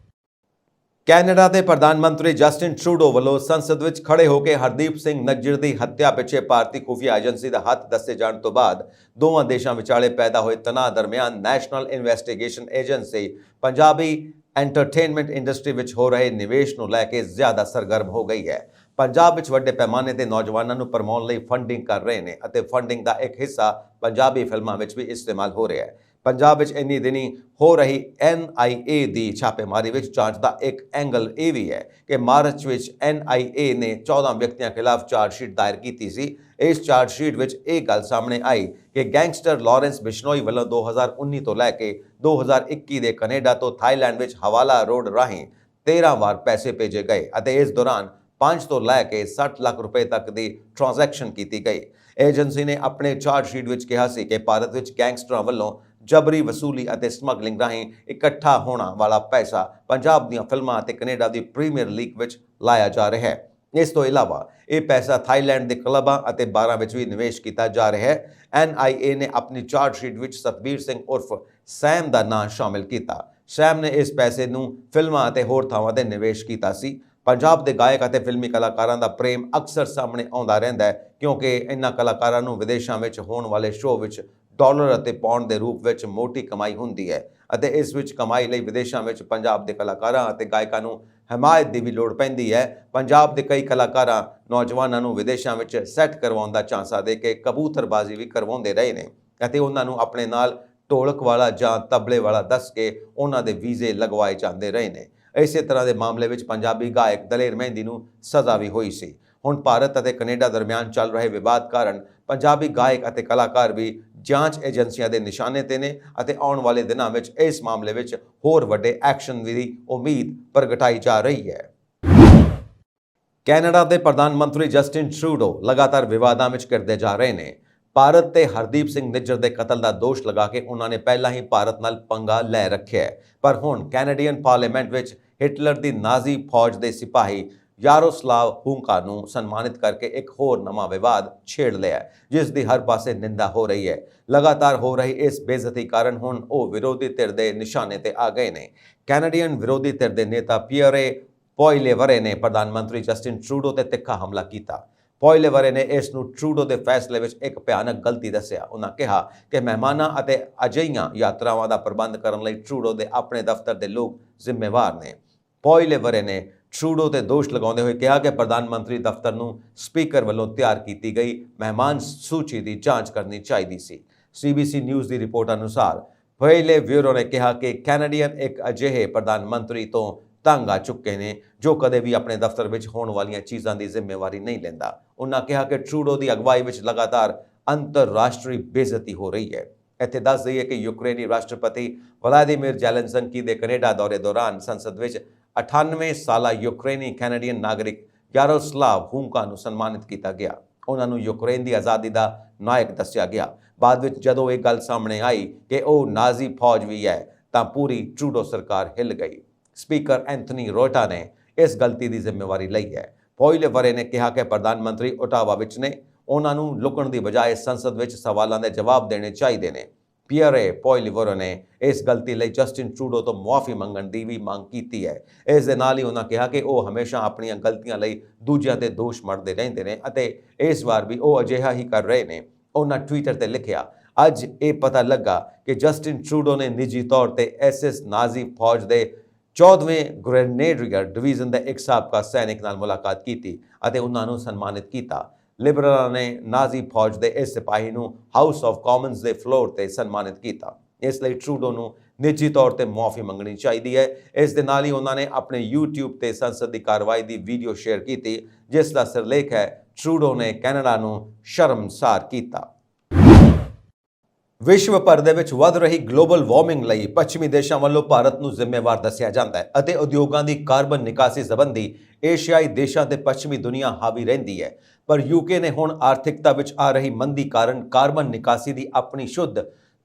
ਕੈਨੇਡਾ ਦੇ ਪ੍ਰਧਾਨ ਮੰਤਰੀ ਜਸਟਿਨ ਟਰੂਡੋ ਵੱਲੋਂ ਸੰਸਦ ਵਿੱਚ ਖੜੇ ਹੋ ਕੇ ਹਰਦੀਪ ਸਿੰਘ ਨਿੱਜਰ ਦੀ ਹੱਤਿਆ ਪਿੱਛੇ ਭਾਰਤੀ ਖੁਫੀਆ ਏਜੰਸੀ ਦਾ ਹੱਥ ਦੱਸੇ ਜਾਣ ਤੋਂ ਬਾਅਦ ਦੋਵਾਂ ਦੇਸ਼ਾਂ ਵਿਚਾਲੇ ਪੈਦਾ ਹੋਏ ਤਣਾਅ ਦਰਮਿਆਨ national investigation agency Punjabi entertainment industry ਵਿੱਚ ਹੋ ਰਹੇ ਨਿਵੇਸ਼ ਨੂੰ ਲੈ ਕੇ ਜ਼ਿਆਦਾ ਸਰਗਰਮ ਹੋ ਗਈ ਹੈ। ਪੰਜਾਬ ਵਿੱਚ ਵੱਡੇ ਪੈਮਾਨੇ ਤੇ ਨੌਜਵਾਨਾਂ ਨੂੰ ਭਰਮਾਉਣ ਲਈ ਫੰਡਿੰਗ ਕਰ ਰਹੇ ਨੇ ਅਤੇ ਫੰਡਿੰਗ ਦਾ ਇੱਕ ਹਿੱਸਾ ਪੰਜਾਬੀ ਫਿਲਮਾਂ ਵਿੱਚ ਵੀ ਇਸਤੇਮਾਲ ਹੋ ਰਿਹਾ ਹੈ। ਪੰਜਾਬ ਵਿੱਚ ਇੰਨੀ ਦਿਨੀ ਹੋ ਰਹੀ NIA ਦੀ ਛਾਪੇਮਾਰੀ ਵਿੱਚ ਜਾਂਚ ਦਾ ਇੱਕ ਐਂਗਲ ਇਹ ਵੀ ਹੈ ਕਿ ਮਾਰਚ ਵਿੱਚ NIA ਨੇ 14 ਵਿਅਕਤੀਆਂ ਖਿਲਾਫ ਚਾਰਜਸ਼ੀਟ ਦਾਇਰ ਕੀਤੀ ਸੀ। ਇਸ ਚਾਰਜਸ਼ੀਟ ਵਿੱਚ ਇਹ ਗੱਲ ਸਾਹਮਣੇ ਆਈ ਕਿ ਗੈਂਗਸਟਰ ਲਾਰੈਂਸ ਬਿਸ਼ਨੋਈ ਵੱਲੋਂ 2019 ਤੋਂ ਲੈ ਕੇ 2021 ਦੇ ਕੈਨੇਡਾ ਤੋਂ ਥਾਈਲੈਂਡ ਵਿੱਚ ਹਵਾਲਾ ਰੋਡ ਰਾਹੀਂ 13 ਵਾਰ ਪੈਸੇ ਭੇਜੇ ਗਏ ਅਤੇ ਇਸ ਦੌਰਾਨ 5 ਤੋਂ ਲੈ ਕੇ 60 ਲੱਖ ਰੁਪਏ ਤੱਕ ਦੀ ਟ੍ਰਾਂਜੈਕਸ਼ਨ ਕੀਤੀ ਗਈ। ਏਜੰਸੀ ਨੇ ਆਪਣੇ ਚਾਰਜਸ਼ੀਟ ਵਿੱਚ ਕਿਹਾ ਸੀ ਕਿ ਭਾਰਤ ਵਿੱਚ ਗੈਂਗਸਟਰਾਂ ਵੱਲੋਂ ਜਬਰੀ ਵਸੂਲੀ ਅਤੇ ਸਮਗਲਿੰਗ ਰਾਹੀਂ ਇਕੱਠਾ ਹੋਣਾ ਵਾਲਾ ਪੈਸਾ ਪੰਜਾਬ ਦੀਆਂ ਫਿਲਮਾਂ ਅਤੇ ਕੈਨੇਡਾ ਦੀ ਪ੍ਰੀਮੀਅਰ ਲੀਗ ਵਿੱਚ ਲਾਇਆ ਜਾ ਰਿਹਾ ਹੈ। ਇਸ ਤੋਂ ਇਲਾਵਾ ਇਹ ਪੈਸਾ ਥਾਈਲੈਂਡ ਦੇ ਕਲੱਬਾਂ ਅਤੇ ਬਾਰਾਂ ਵਿੱਚ ਵੀ ਨਿਵੇਸ਼ ਕੀਤਾ ਜਾ ਰਿਹਾ ਹੈ। NIA ਨੇ ਆਪਣੀ ਚਾਰਜਸ਼ੀਟ ਵਿੱਚ ਸਤਬੀਰ ਸਿੰਘ ਉਰਫ ਸੈਮ ਦਾ ਨਾਂ ਸ਼ਾਮਿਲ ਕੀਤਾ। ਸੈਮ ਨੇ ਇਸ ਪੈਸੇ ਨੂੰ ਫਿਲਮਾਂ ਅਤੇ ਹੋਰ ਥਾਵਾਂ ਤੇ ਨਿਵੇਸ਼ ਕੀਤਾ ਸੀ। ਪੰਜਾਬ ਦੇ ਗਾਇਕ ਅਤੇ ਫਿਲਮੀ ਕਲਾਕਾਰਾਂ ਦਾ ਪ੍ਰੇਮ ਅਕਸਰ ਸਾਹਮਣੇ ਆਉਂਦਾ ਰਹਿੰਦਾ ਹੈ ਕਿਉਂਕਿ ਇਹਨਾਂ ਕਲਾਕਾਰਾਂ ਨੂੰ ਵਿਦੇਸ਼ਾਂ ਵਿੱਚ ਹੋਣ ਵਾਲੇ ਸ਼ੋਅ ਵਿੱਚ ਡਾਲਰ ਅਤੇ ਪਾਉਂਡ ਦੇ ਰੂਪ ਵਿੱਚ ਮੋਟੀ ਕਮਾਈ ਹੁੰਦੀ ਹੈ ਅਤੇ ਇਸ ਵਿੱਚ ਕਮਾਈ ਲਈ ਵਿਦੇਸ਼ਾਂ ਵਿੱਚ ਪੰਜਾਬ ਦੇ ਕਲਾਕਾਰਾਂ ਅਤੇ ਗਾਇਕਾਂ ਨੂੰ ਹਮਾਇਤ ਦੀ ਵੀ ਲੋੜ ਪੈਂਦੀ ਹੈ। ਪੰਜਾਬ ਦੇ ਕਈ ਕਲਾਕਾਰਾਂ ਨੌਜਵਾਨਾਂ ਨੂੰ ਵਿਦੇਸ਼ਾਂ ਵਿੱਚ ਸੈੱਟ ਕਰਵਾਉਣ ਦਾ ਝਾਂਸਾ ਦੇ ਕੇ ਕਬੂਤਰਬਾਜ਼ੀ ਵੀ ਕਰਵਾਉਂਦੇ ਰਹੇ ਨੇ ਅਤੇ ਉਹਨਾਂ ਨੂੰ ਆਪਣੇ ਨਾਲ ਢੋਲਕ ਵਾਲਾ ਜਾਂ ਤਬਲੇ ਵਾਲਾ ਦੱਸ ਕੇ ਉਹਨਾਂ ਦੇ ਵੀਜ਼ੇ ਲਗਵਾਏ ਜਾਂਦੇ ਰਹੇ ਨੇ। ਇਸੇ ਤਰ੍ਹਾਂ ਦੇ ਮਾਮਲੇ ਵਿੱਚ ਪੰਜਾਬੀ ਗਾਇਕ ਦਲੇਰ ਮਹਿੰਦੀ ਨੂੰ ਸਜ਼ਾ ਵੀ ਹੋਈ ਸੀ। ਹੁਣ ਭਾਰਤ ਅਤੇ ਕੈਨੇਡਾ ਦਰਮਿਆਨ ਚੱਲ ਰਹੇ ਵਿਵਾਦ ਕਾਰਨ ਪੰਜਾਬੀ ਗਾਇਕ ਅਤੇ ਕਲਾਕਾਰ ਵੀ ਜਾਂਚ ਏਜੰਸੀਆਂ ਦੇ ਨਿਸ਼ਾਨੇ ਤੇ ਨੇ ਅਤੇ ਆਉਣ ਵਾਲੇ ਦਿਨਾਂ ਵਿੱਚ ਇਸ ਮਾਮਲੇ ਵਿੱਚ ਹੋਰ ਵੱਡੇ ਐਕਸ਼ਨ ਦੀ ਉਮੀਦ ਪ੍ਰਗਟਾਈ ਜਾ ਰਹੀ ਹੈ। ਕੈਨੇਡਾ ਦੇ ਪ੍ਰਧਾਨ ਮੰਤਰੀ ਜਸਟਿਨ ਟਰੂਡੋ ਲਗਾਤਾਰ ਵਿਵਾਦਾਂ ਵਿੱਚ ਘਿਰਦੇ ਜਾ ਰਹੇ ਨੇ। ਭਾਰਤ ਤੇ ਹਰਦੀਪ ਸਿੰਘ ਨਿੱਜਰ ਦੇ ਕਤਲ ਦਾ ਦੋਸ਼ ਲਗਾ ਕੇ ਉਹਨਾਂ ਨੇ ਪਹਿਲਾਂ ਹੀ ਭਾਰਤ ਨਾਲ ਪੰਗਾ ਲੈ ਰੱਖਿਆ ਹੈ। ਪਰ ਹੁਣ ਕੈਨੇਡੀਅਨ ਪਾਰਲੀਮੈਂਟ ਵਿੱਚ ਹਿਟਲਰ ਦੀ ਨਾਜ਼ੀ ਫੌਜ ਦੇ ਸਿਪਾਹੀ ਯਾਰੋਸਲਾਵ ਹੂੰਕਾ ਨੂੰ ਸਨਮਾਨਿਤ ਕਰਕੇ ਇੱਕ ਹੋਰ ਨਵਾਂ ਵਿਵਾਦ ਛੇੜ ਲਿਆ ਹੈ, ਜਿਸ ਦੀ ਹਰ ਪਾਸੇ ਨਿੰਦਾ ਹੋ ਰਹੀ ਹੈ। ਲਗਾਤਾਰ ਹੋ ਰਹੀ ਇਸ ਬੇਇੱਜ਼ਤੀ ਕਾਰਨ ਹੁਣ ਉਹ ਵਿਰੋਧੀ ਧਿਰ ਦੇ ਨਿਸ਼ਾਨੇ ਤੇ ਆ ਗਏ ਨੇ। ਕੈਨੇਡੀਅਨ ਵਿਰੋਧੀ ਧਿਰ ਦੇ ਨੇਤਾ ਪੀਅਰੇ ਪੋਇਲੇਵਰੇ ਨੇ ਪ੍ਰਧਾਨ ਮੰਤਰੀ ਜਸਟਿਨ ਟਰੂਡੋ ਤੇ ਤਿੱਖਾ ਹਮਲਾ ਕੀਤਾ। ਪੋਇਲੇਵਰੇ ਨੇ ਇਸ ਨੂੰ ਟਰੂਡੋ ਦੇ ਫੈਸਲੇ ਵਿੱਚ ਇੱਕ ਭਿਆਨਕ ਗਲਤੀ ਦੱਸਿਆ। ਉਹਨਾਂ ਕਿਹਾ ਕਿ ਮਹਿਮਾਨਾਂ ਅਤੇ ਅਜਿਹੀਆਂ ਯਾਤਰਾਵਾਂ ਦਾ ਪ੍ਰਬੰਧ ਕਰਨ ਲਈ ਟਰੂਡੋ ਦੇ ਆਪਣੇ ਦਫ਼ਤਰ ਦੇ ਲੋਕ ਜ਼ਿੰਮੇਵਾਰ ਨੇ। ਪੋਇਲੇਵਰੇ ਨੇ ਟਰੂਡੋ ਤੇ ਦੋਸ਼ ਲਗਾਉਂਦੇ ਹੋਏ ਕਿਹਾ ਕਿ ਪ੍ਰਧਾਨ ਮੰਤਰੀ ਦਫ਼ਤਰ ਨੂੰ ਸਪੀਕਰ ਵੱਲੋਂ ਤਿਆਰ ਕੀਤੀ ਗਈ ਮਹਿਮਾਨ ਸੂਚੀ ਦੀ ਜਾਂਚ ਕਰਨੀ ਚਾਹੀਦੀ ਸੀ। CBC ਨਿਊਜ਼ ਦੀ ਰਿਪੋਰਟ ਅਨੁਸਾਰ ਪੋਇਲੇਵਰੇ ਨੇ ਕਿਹਾ ਕਿ ਕੈਨੇਡੀਅਨ ਇੱਕ ਅਜਿਹੇ ਪ੍ਰਧਾਨ ਮੰਤਰੀ ਤੋਂ ਤੰਗ ਆ ਚੁੱਕੇ ਨੇ ਜੋ ਕਦੇ ਵੀ ਆਪਣੇ ਦਫ਼ਤਰ ਵਿੱਚ ਹੋਣ ਵਾਲੀਆਂ ਚੀਜ਼ਾਂ ਦੀ ਜ਼ਿੰਮੇਵਾਰੀ ਨਹੀਂ ਲੈਂਦਾ। ਉਹਨਾਂ ਕਿਹਾ ਕਿ ਟਰੂਡੋ ਦੀ ਅਗਵਾਈ ਵਿੱਚ ਲਗਾਤਾਰ ਅੰਤਰਰਾਸ਼ਟਰੀ ਬੇਇੱਜ਼ਤੀ ਹੋ ਰਹੀ ਹੈ। ਇੱਥੇ ਦੱਸ ਦਈਏ ਕਿ ਯੂਕਰੇਨੀ ਰਾਸ਼ਟਰਪਤੀ ਵਲਾਦੀਮੀਰ ਜ਼ੈਲੈਂਸਕੀ ਦੇ ਕੈਨੇਡਾ ਦੌਰੇ ਦੌਰਾਨ ਸੰਸਦ ਵਿੱਚ 98 ਸਾਲਾ ਯੂਕਰੇਨੀ ਕੈਨੇਡੀਅਨ ਨਾਗਰਿਕ ਯਾਰੋਸਲਾਵ ਹੂੰਕਾ ਨੂੰ ਸਨਮਾਨਿਤ ਕੀਤਾ ਗਿਆ। ਉਹਨਾਂ ਨੂੰ ਯੂਕਰੇਨ ਦੀ ਆਜ਼ਾਦੀ ਦਾ ਨਾਇਕ ਦੱਸਿਆ ਗਿਆ। ਬਾਅਦ ਵਿੱਚ ਜਦੋਂ ਇਹ ਗੱਲ ਸਾਹਮਣੇ ਆਈ ਕਿ ਉਹ ਨਾਜ਼ੀ ਫੌਜ ਵੀ ਹੈ ਤਾਂ ਪੂਰੀ ਟਰੂਡੋ ਸਰਕਾਰ ਹਿੱਲ ਗਈ। ਸਪੀਕਰ ਐਂਥਨੀ ਰੋਟਾ ਨੇ ਇਸ ਗਲਤੀ ਦੀ ਜ਼ਿੰਮੇਵਾਰੀ ਲਈ ਹੈ। ਪੋਇਲੇਵਰੇ ਨੇ ਕਿਹਾ ਕਿ ਪ੍ਰਧਾਨ ਮੰਤਰੀ ਓਟਾਵਾ ਵਿੱਚ ਨੇ, ਉਹਨਾਂ ਨੂੰ ਲੁਕਣ ਦੀ ਬਜਾਏ ਸੰਸਦ ਵਿੱਚ ਸਵਾਲਾਂ ਦੇ ਜਵਾਬ ਦੇਣੇ ਚਾਹੀਦੇ ਨੇ। ਪੀਅਰੇ ਪੋਇਲੇਵਰੇ ਨੇ ਇਸ ਗਲਤੀ ਲਈ ਜਸਟਿਨ ਟਰੂਡੋ ਤੋਂ ਮੁਆਫੀ ਮੰਗਣ ਦੀ ਵੀ ਮੰਗ ਕੀਤੀ ਹੈ। ਇਸ ਦੇ ਨਾਲ ਹੀ ਉਹਨਾਂ ਕਿਹਾ ਕਿ ਉਹ ਹਮੇਸ਼ਾ ਆਪਣੀਆਂ ਗਲਤੀਆਂ ਲਈ ਦੂਜਿਆਂ ਤੇ ਦੋਸ਼ ਮੜਦੇ ਰਹਿੰਦੇ ਨੇ ਅਤੇ ਇਸ ਵਾਰ ਵੀ ਉਹ ਅਜਿਹਾ ਹੀ ਕਰ ਰਹੇ ਨੇ। ਉਹਨਾਂ ਟਵਿੱਟਰ ਤੇ ਲਿਖਿਆ, ਅੱਜ ਇਹ ਪਤਾ ਲੱਗਾ ਕਿ ਜਸਟਿਨ ਟਰੂਡੋ ਨੇ ਨਿੱਜੀ ਤੌਰ ਤੇ SS ਨਾਜ਼ੀ ਫੌਜ ਦੇ 14ਵੇਂ ਗ੍ਰੇਨੇਡੀਅਰ ਡਿਵੀਜ਼ਨ ਦੇ ਇੱਕ ਸਾਬਕਾ ਸੈਨਿਕ ਨਾਲ ਮੁਲਾਕਾਤ ਕੀਤੀ ਅਤੇ ਉਹਨਾਂ ਨੂੰ ਸਨਮਾਨਿਤ ਕੀਤਾ। ਲਿਬਰਲਾਂ ਨੇ ਨਾਜ਼ੀ ਫੌਜ ਦੇ ਇਸ ਸਿਪਾਹੀ ਨੂੰ ਹਾਊਸ ਆਫ ਕਾਮਨਸ ਦੇ ਫਲੋਰ ਤੇ ਸਨਮਾਨਿਤ ਕੀਤਾ। ਇਸ ਲਈ ਟਰੂਡੋ ਨੂੰ ਨਿੱਜੀ ਤੌਰ ਤੇ ਮੁਆਫੀ ਮੰਗਣੀ ਚਾਹੀਦੀ ਹੈ। ਇਸ ਦੇ ਨਾਲ ਹੀ ਉਹਨਾਂ ਨੇ ਆਪਣੇ YouTube ਤੇ ਸੰਸਦ ਦੀ ਕਾਰਵਾਈ ਦੀ ਵੀਡੀਓ ਸ਼ੇਅਰ ਕੀਤੀ, ਜਿਸ ਦਾ ਸਿਰਲੇਖ ਹੈ ਟਰੂਡੋ ਨੇ ਕੈਨੇਡਾ ਨੂੰ ਸ਼ਰਮਸਾਰ ਕੀਤਾ। ਵਿਸ਼ਵ ਭਰ ਦੇ ਵਿੱਚ ਵੱਧ ਰਹੀ ਗਲੋਬਲ ਵਾਰਮਿੰਗ ਲਈ ਪੱਛਮੀ ਦੇਸ਼ਾਂ ਵੱਲੋਂ ਭਾਰਤ ਨੂੰ ਜ਼ਿੰਮੇਵਾਰ ਦੱਸਿਆ ਜਾਂਦਾ ਹੈ ਅਤੇ ਉਦਯੋਗਾਂ ਦੀ ਕਾਰਬਨ ਨਿਕਾਸੀ ਸੰਬੰਧੀ ਏਸ਼ੀਆਈ ਦੇਸ਼ਾਂ ਤੇ ਪੱਛਮੀ ਦੁਨੀਆ ਹਾਵੀ ਰਹਿੰਦੀ ਹੈ। ਪਰ UK ਨੇ ਹੁਣ ਆਰਥਿਕਤਾ ਵਿੱਚ ਆ ਰਹੀ ਮੰਦੀ ਕਾਰਨ ਕਾਰਬਨ ਨਿਕਾਸੀ ਦੀ ਆਪਣੀ ਸ਼ੁੱਧ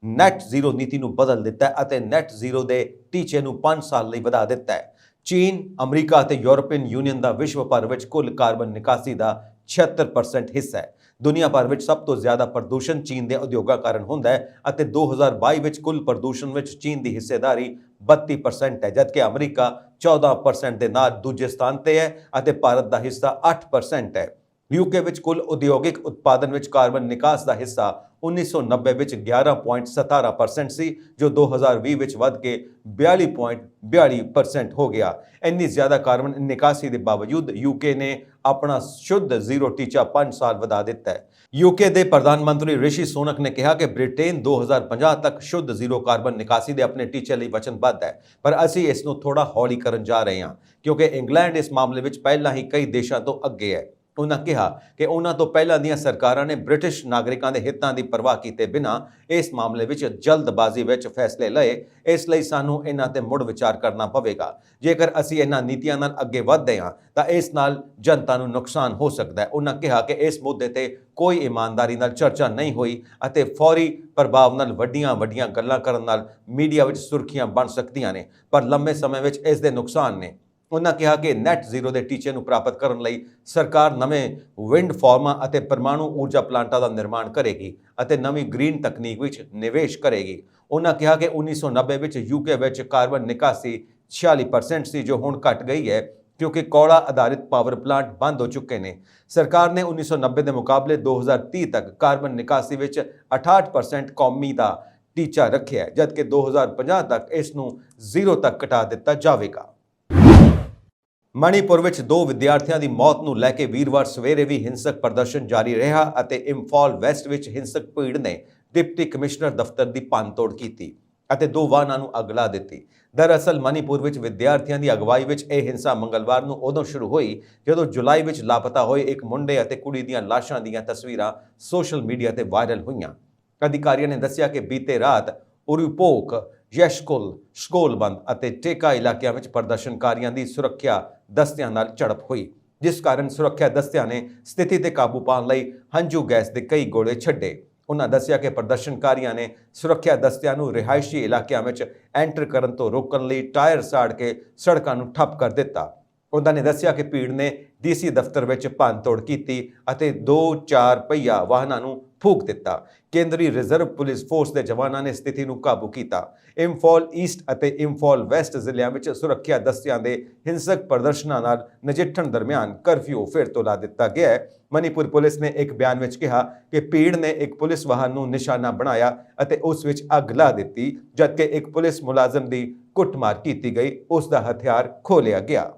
ਨੈਟ ਜ਼ੀਰੋ ਨੀਤੀ ਨੂੰ ਬਦਲ ਦਿੱਤਾ ਹੈ ਅਤੇ ਨੈਟ ਜ਼ੀਰੋ ਦੇ ਟੀਚੇ ਨੂੰ 5 ਸਾਲ ਲਈ ਵਧਾ ਦਿੱਤਾ ਹੈ। ਚੀਨ, ਅਮਰੀਕਾ ਅਤੇ ਯੂਰਪੀਅਨ ਯੂਨੀਅਨ ਦਾ ਵਿਸ਼ਵ ਭਰ ਵਿੱਚ ਕੁੱਲ ਕਾਰਬਨ ਨਿਕਾਸੀ ਦਾ 76% ਹਿੱਸਾ ਹੈ। ਦੁਨੀਆ ਭਰ ਵਿੱਚ ਸਭ ਤੋਂ ਜ਼ਿਆਦਾ ਪ੍ਰਦੂਸ਼ਣ ਚੀਨ ਦੇ ਉਦਯੋਗਾਂ ਕਾਰਨ ਹੁੰਦਾ ਹੈ ਅਤੇ 2022 ਵਿੱਚ ਕੁੱਲ ਪ੍ਰਦੂਸ਼ਣ ਵਿੱਚ ਚੀਨ ਦੀ ਹਿੱਸੇਦਾਰੀ 32% ਹੈ, ਜਦਕਿ ਅਮਰੀਕਾ 14% ਦੇ ਨਾਲ ਦੂਜੇ ਸਥਾਨ ਤੇ ਹੈ ਅਤੇ ਭਾਰਤ ਦਾ ਹਿੱਸਾ 8% ਹੈ। UK ਵਿੱਚ ਕੁੱਲ ਉਦਯੋਗਿਕ ਉਤਪਾਦਨ ਵਿੱਚ ਕਾਰਬਨ ਨਿਕਾਸ ਦਾ ਹਿੱਸਾ 1990 ਵਿੱਚ 11.17% ਸੀ, ਜੋ 2020 ਵਿੱਚ ਵੱਧ ਕੇ 42.42% ਹੋ ਗਿਆ। ਇੰਨੀ ਜ਼ਿਆਦਾ ਕਾਰਬਨ ਨਿਕਾਸੀ ਦੇ ਬਾਵਜੂਦ UK ਨੇ ਆਪਣਾ ਸ਼ੁੱਧ ਜ਼ੀਰੋ ਟੀਚਾ 5 ਸਾਲ ਵਧਾ ਦਿੱਤਾ ਹੈ। UK ਦੇ ਪ੍ਰਧਾਨ ਮੰਤਰੀ ਰਿਸ਼ੀ ਸੁਨਕ ਨੇ ਕਿਹਾ ਕਿ ਬ੍ਰਿਟੇਨ 2050 ਤੱਕ ਸ਼ੁੱਧ ਜ਼ੀਰੋ ਕਾਰਬਨ ਨਿਕਾਸੀ ਦੇ ਆਪਣੇ ਟੀਚੇ ਲਈ ਵਚਨਬੱਧ ਹੈ, ਪਰ ਅਸੀਂ ਇਸ ਨੂੰ ਥੋੜਾ ਹੌਲੀ ਕਰਨ ਜਾ ਰਹੇ ਹਾਂ ਕਿਉਂਕਿ ਇੰਗਲੈਂਡ ਇਸ ਮਾਮਲੇ ਵਿੱਚ ਪਹਿਲਾਂ ਹੀ ਕਈ ਦੇਸ਼ਾਂ ਤੋਂ ਅੱਗੇ ਹੈ। ਉਹਨਾਂ ਕਿਹਾ ਕਿ ਉਹਨਾਂ ਤੋਂ ਪਹਿਲਾਂ ਦੀਆਂ ਸਰਕਾਰਾਂ ਨੇ ਬ੍ਰਿਟਿਸ਼ ਨਾਗਰਿਕਾਂ ਦੇ ਹਿੱਤਾਂ ਦੀ ਪਰਵਾਹ ਕੀਤੇ ਬਿਨਾਂ ਇਸ ਮਾਮਲੇ ਵਿੱਚ ਜਲਦਬਾਜ਼ੀ ਵਿੱਚ ਫੈਸਲੇ ਲਏ। ਇਸ ਲਈ ਸਾਨੂੰ ਇਹਨਾਂ ਤੇ ਮੁੜ ਵਿਚਾਰ ਕਰਨਾ ਪਵੇਗਾ। ਜੇਕਰ ਅਸੀਂ ਇਹਨਾਂ ਨੀਤੀਆਂ ਨਾਲ ਅੱਗੇ ਵਧਦੇ ਹਾਂ ਤਾਂ ਇਸ ਨਾਲ ਜਨਤਾ ਨੂੰ ਨੁਕਸਾਨ ਹੋ ਸਕਦਾ ਹੈ। ਉਹਨਾਂ ਕਿਹਾ ਕਿ ਇਸ ਮੁੱਦੇ ਤੇ ਕੋਈ ਇਮਾਨਦਾਰੀ ਨਾਲ ਚਰਚਾ ਨਹੀਂ ਹੋਈ ਅਤੇ ਫੌਰੀ ਪ੍ਰਭਾਵ ਨਾਲ ਵੱਡੀਆਂ ਗੱਲਾਂ ਕਰਨ ਨਾਲ ਮੀਡੀਆ ਵਿੱਚ ਸੁਰਖੀਆਂ ਬਣ ਸਕਦੀਆਂ ਨੇ, ਪਰ ਲੰਬੇ ਸਮੇਂ ਵਿੱਚ ਇਸ ਦੇ ਨੁਕਸਾਨ ਨੇ। ਉਹਨਾਂ ਕਿਹਾ ਕਿ ਨੈਟ ਜ਼ੀਰੋ ਦੇ ਟੀਚੇ ਨੂੰ ਪ੍ਰਾਪਤ ਕਰਨ ਲਈ ਸਰਕਾਰ ਨਵੇਂ ਵਿੰਡ ਫਾਰਮਾਂ ਅਤੇ ਪਰਮਾਣੂ ਊਰਜਾ ਪਲਾਂਟਾਂ ਦਾ ਨਿਰਮਾਣ ਕਰੇਗੀ ਅਤੇ ਨਵੀਂ ਗ੍ਰੀਨ ਤਕਨੀਕ ਵਿੱਚ ਨਿਵੇਸ਼ ਕਰੇਗੀ। ਉਹਨਾਂ ਕਿਹਾ ਕਿ 1990 ਵਿੱਚ UK ਵਿੱਚ ਕਾਰਬਨ ਨਿਕਾਸੀ 46% ਸੀ, ਜੋ ਹੁਣ ਘਟ ਗਈ ਹੈ ਕਿਉਂਕਿ ਕੋਲਾ ਆਧਾਰਿਤ ਪਾਵਰ ਪਲਾਂਟ ਬੰਦ ਹੋ ਚੁੱਕੇ ਨੇ। ਸਰਕਾਰ ਨੇ 1990 ਦੇ ਮੁਕਾਬਲੇ 2030 ਤੱਕ ਕਾਰਬਨ ਨਿਕਾਸੀ ਵਿੱਚ 68% ਕੌਮੀ ਦਾ ਟੀਚਾ ਰੱਖਿਆ ਹੈ, ਜਦਕਿ 2050 ਤੱਕ ਇਸ ਨੂੰ ਜ਼ੀਰੋ ਤੱਕ ਘਟਾ ਦਿੱਤਾ ਜਾਵੇਗਾ। ਮਣੀਪੁਰ ਵਿੱਚ 2 ਵਿਦਿਆਰਥੀਆਂ ਦੀ ਮੌਤ ਨੂੰ ਲੈ ਕੇ ਵੀਰਵਾਰ ਸਵੇਰੇ ਵੀ ਹਿੰਸਕ ਪ੍ਰਦਰਸ਼ਨ ਜਾਰੀ ਰਿਹਾ ਅਤੇ ਇੰਫਾਲ ਵੈਸਟ ਵਿੱਚ ਹਿੰਸਕ ਭੀੜ ਨੇ ਡਿਪਟੀ ਕਮਿਸ਼ਨਰ ਦਫ਼ਤਰ ਦੀ ਭੰਨਤੋੜ ਕੀਤੀ ਅਤੇ 2 ਵਾਹਨਾਂ ਨੂੰ ਅੱਗ ਲਾ ਦਿੱਤੀ। ਦਰਅਸਲ ਮਣੀਪੁਰ ਵਿੱਚ ਵਿਦਿਆਰਥੀਆਂ ਦੀ ਅਗਵਾਈ ਵਿੱਚ ਇਹ ਹਿੰਸਾ ਮੰਗਲਵਾਰ ਨੂੰ ਉਦੋਂ ਸ਼ੁਰੂ ਹੋਈ ਜਦੋਂ ਜੁਲਾਈ ਵਿੱਚ ਲਾਪਤਾ ਹੋਏ ਇੱਕ ਮੁੰਡੇ ਅਤੇ ਕੁੜੀ ਦੀਆਂ ਲਾਸ਼ਾਂ ਦੀਆਂ ਤਸਵੀਰਾਂ ਸੋਸ਼ਲ ਮੀਡੀਆ ਤੇ ਵਾਇਰਲ ਹੋਈਆਂ। ਅਧਿਕਾਰੀਆਂ ਨੇ ਦੱਸਿਆ ਕਿ ਬੀਤੇ ਰਾਤ ਉਰੀਪੋਕ, ਯਸ਼ਕੁਲ, ਸਕੋਲਬੰਦ ਅਤੇ ਟੇਕਾ ਇਲਾਕਿਆਂ ਵਿੱਚ ਪ੍ਰਦਰਸ਼ਨਕਾਰੀਆਂ ਦੀ ਸੁਰੱਖਿਆ ਦਸਤਿਆਂ ਨਾਲ ਝੜਪ ਹੋਈ, ਜਿਸ ਕਾਰਨ ਸੁਰੱਖਿਆ ਦਸਤਿਆਂ ਨੇ ਸਥਿਤੀ ਤੇ ਕਾਬੂ ਪਾਉਣ ਲਈ ਹੰਝੂ ਗੈਸ ਦੇ ਕਈ ਗੋਲੇ ਛੱਡੇ। ਉਹਨਾਂ ਦੱਸਿਆ ਕਿ ਪ੍ਰਦਰਸ਼ਨਕਾਰੀਆਂ ਨੇ ਸੁਰੱਖਿਆ ਦਸਤਿਆਂ ਨੂੰ ਰਿਹਾਇਸ਼ੀ ਇਲਾਕਿਆਂ ਵਿੱਚ ਐਂਟਰ ਕਰਨ ਤੋਂ ਰੋਕਣ ਲਈ ਟਾਇਰ ਸਾੜ ਕੇ ਸੜਕਾਂ ਨੂੰ ਠੱਪ ਕਰ ਦਿੱਤਾ। ਉਹਨਾਂ ਨੇ ਦੱਸਿਆ ਕਿ ਭੀੜ ਨੇ ਡੀਸੀ ਦਫ਼ਤਰ ਵਿੱਚ ਭੰਨਤੋੜ ਕੀਤੀ ਅਤੇ 2-4 ਪਹੀਆ ਵਾਹਨਾਂ ਨੂੰ ਫੂਕ ਦਿੱਤਾ। ਕੇਂਦਰੀ ਰਿਜ਼ਰਵ ਪੁਲਿਸ ਫੋਰਸ ਦੇ ਜਵਾਨਾਂ ਨੇ ਸਥਿਤੀ ਨੂੰ ਕਾਬੂ ਕੀਤਾ। ਇੰਫਾਲ ਈਸਟ ਅਤੇ ਇੰਫਾਲ ਵੈਸਟ ਜ਼ਿਲ੍ਹਿਆਂ ਵਿੱਚ ਸੁਰੱਖਿਆ ਦਸਤਿਆਂ ਦੇ ਹਿੰਸਕ ਪ੍ਰਦਰਸ਼ਨਾਂ ਨਾਲ ਨਜਿੱਠਣ ਦਰਮਿਆਨ ਕਰਫਿਊ ਫਿਰ ਤੋਂ ਲਾ ਦਿੱਤਾ ਗਿਆ ਹੈ। ਮਨੀਪੁਰ ਪੁਲਿਸ ਨੇ ਇੱਕ ਬਿਆਨ ਵਿੱਚ ਕਿਹਾ ਕਿ ਭੀੜ ਨੇ ਇੱਕ ਪੁਲਿਸ ਵਾਹਨ ਨੂੰ ਨਿਸ਼ਾਨਾ ਬਣਾਇਆ ਅਤੇ ਉਸ ਵਿੱਚ ਅੱਗ ਲਾ ਦਿੱਤੀ, ਜਦਕਿ ਇੱਕ ਪੁਲਿਸ ਮੁਲਾਜ਼ਮ ਦੀ ਕੁੱਟਮਾਰ ਕੀਤੀ ਗਈ, ਉਸ ਦਾ ਹਥਿਆਰ ਖੋਹ ਲਿਆ ਗਿਆ।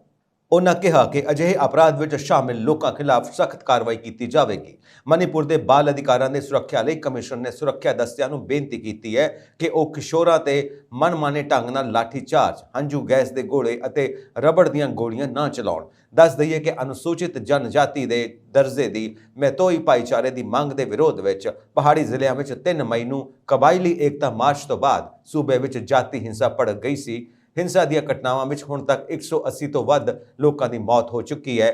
ਉਹਨਾਂ ਕਿਹਾ ਕਿ ਅਜਿਹੇ ਅਪਰਾਧ ਵਿੱਚ ਸ਼ਾਮਿਲ ਲੋਕਾਂ ਖਿਲਾਫ ਸਖਤ ਕਾਰਵਾਈ ਕੀਤੀ ਜਾਵੇਗੀ। ਮਨੀਪੁਰ ਦੇ ਬਾਲ ਅਧਿਕਾਰਾਂ ਦੀ ਸੁਰੱਖਿਆ ਲਈ ਕਮਿਸ਼ਨ ਨੇ ਸੁਰੱਖਿਆ ਦਸਤਿਆਂ ਨੂੰ ਬੇਨਤੀ ਕੀਤੀ ਹੈ ਕਿ ਉਹ ਕਿਸ਼ੋਰਾਂ ਤੇ ਮਨਮਾਨੇ ਢੰਗ ਨਾਲ ਲਾਠੀ ਚਾਰਜ, ਹੰਝੂ ਗੈਸ ਦੇ ਗੋਲੇ ਅਤੇ ਰਬੜ ਦੀਆਂ ਗੋਲੀਆਂ ਨਾ ਚਲਾਉਣ। ਦੱਸ ਦਈਏ ਕਿ ਅਨੁਸੂਚਿਤ ਜਨਜਾਤੀ ਦੇ ਦਰਜੇ ਦੀ ਮੈਤੋਈ ਭਾਈਚਾਰੇ ਦੀ ਮੰਗ ਦੇ ਵਿਰੋਧ ਵਿੱਚ ਪਹਾੜੀ ਜ਼ਿਲ੍ਹਿਆਂ ਵਿੱਚ 3 ਮਈ ਨੂੰ ਕਬਾਇਲੀ ਏਕਤਾ ਮਾਰਚ ਤੋਂ ਬਾਅਦ ਸੂਬੇ ਵਿੱਚ ਜਾਤੀ ਹਿੰਸਾ ਭੜਕ ਗਈ ਸੀ। ਹਿੰਸਾ ਦੀਆਂ ਘਟਨਾਵਾਂ ਵਿੱਚ ਹੁਣ ਤੱਕ 180 ਤੋਂ ਵੱਧ ਲੋਕਾਂ ਦੀ ਮੌਤ ਹੋ ਚੁੱਕੀ ਹੈ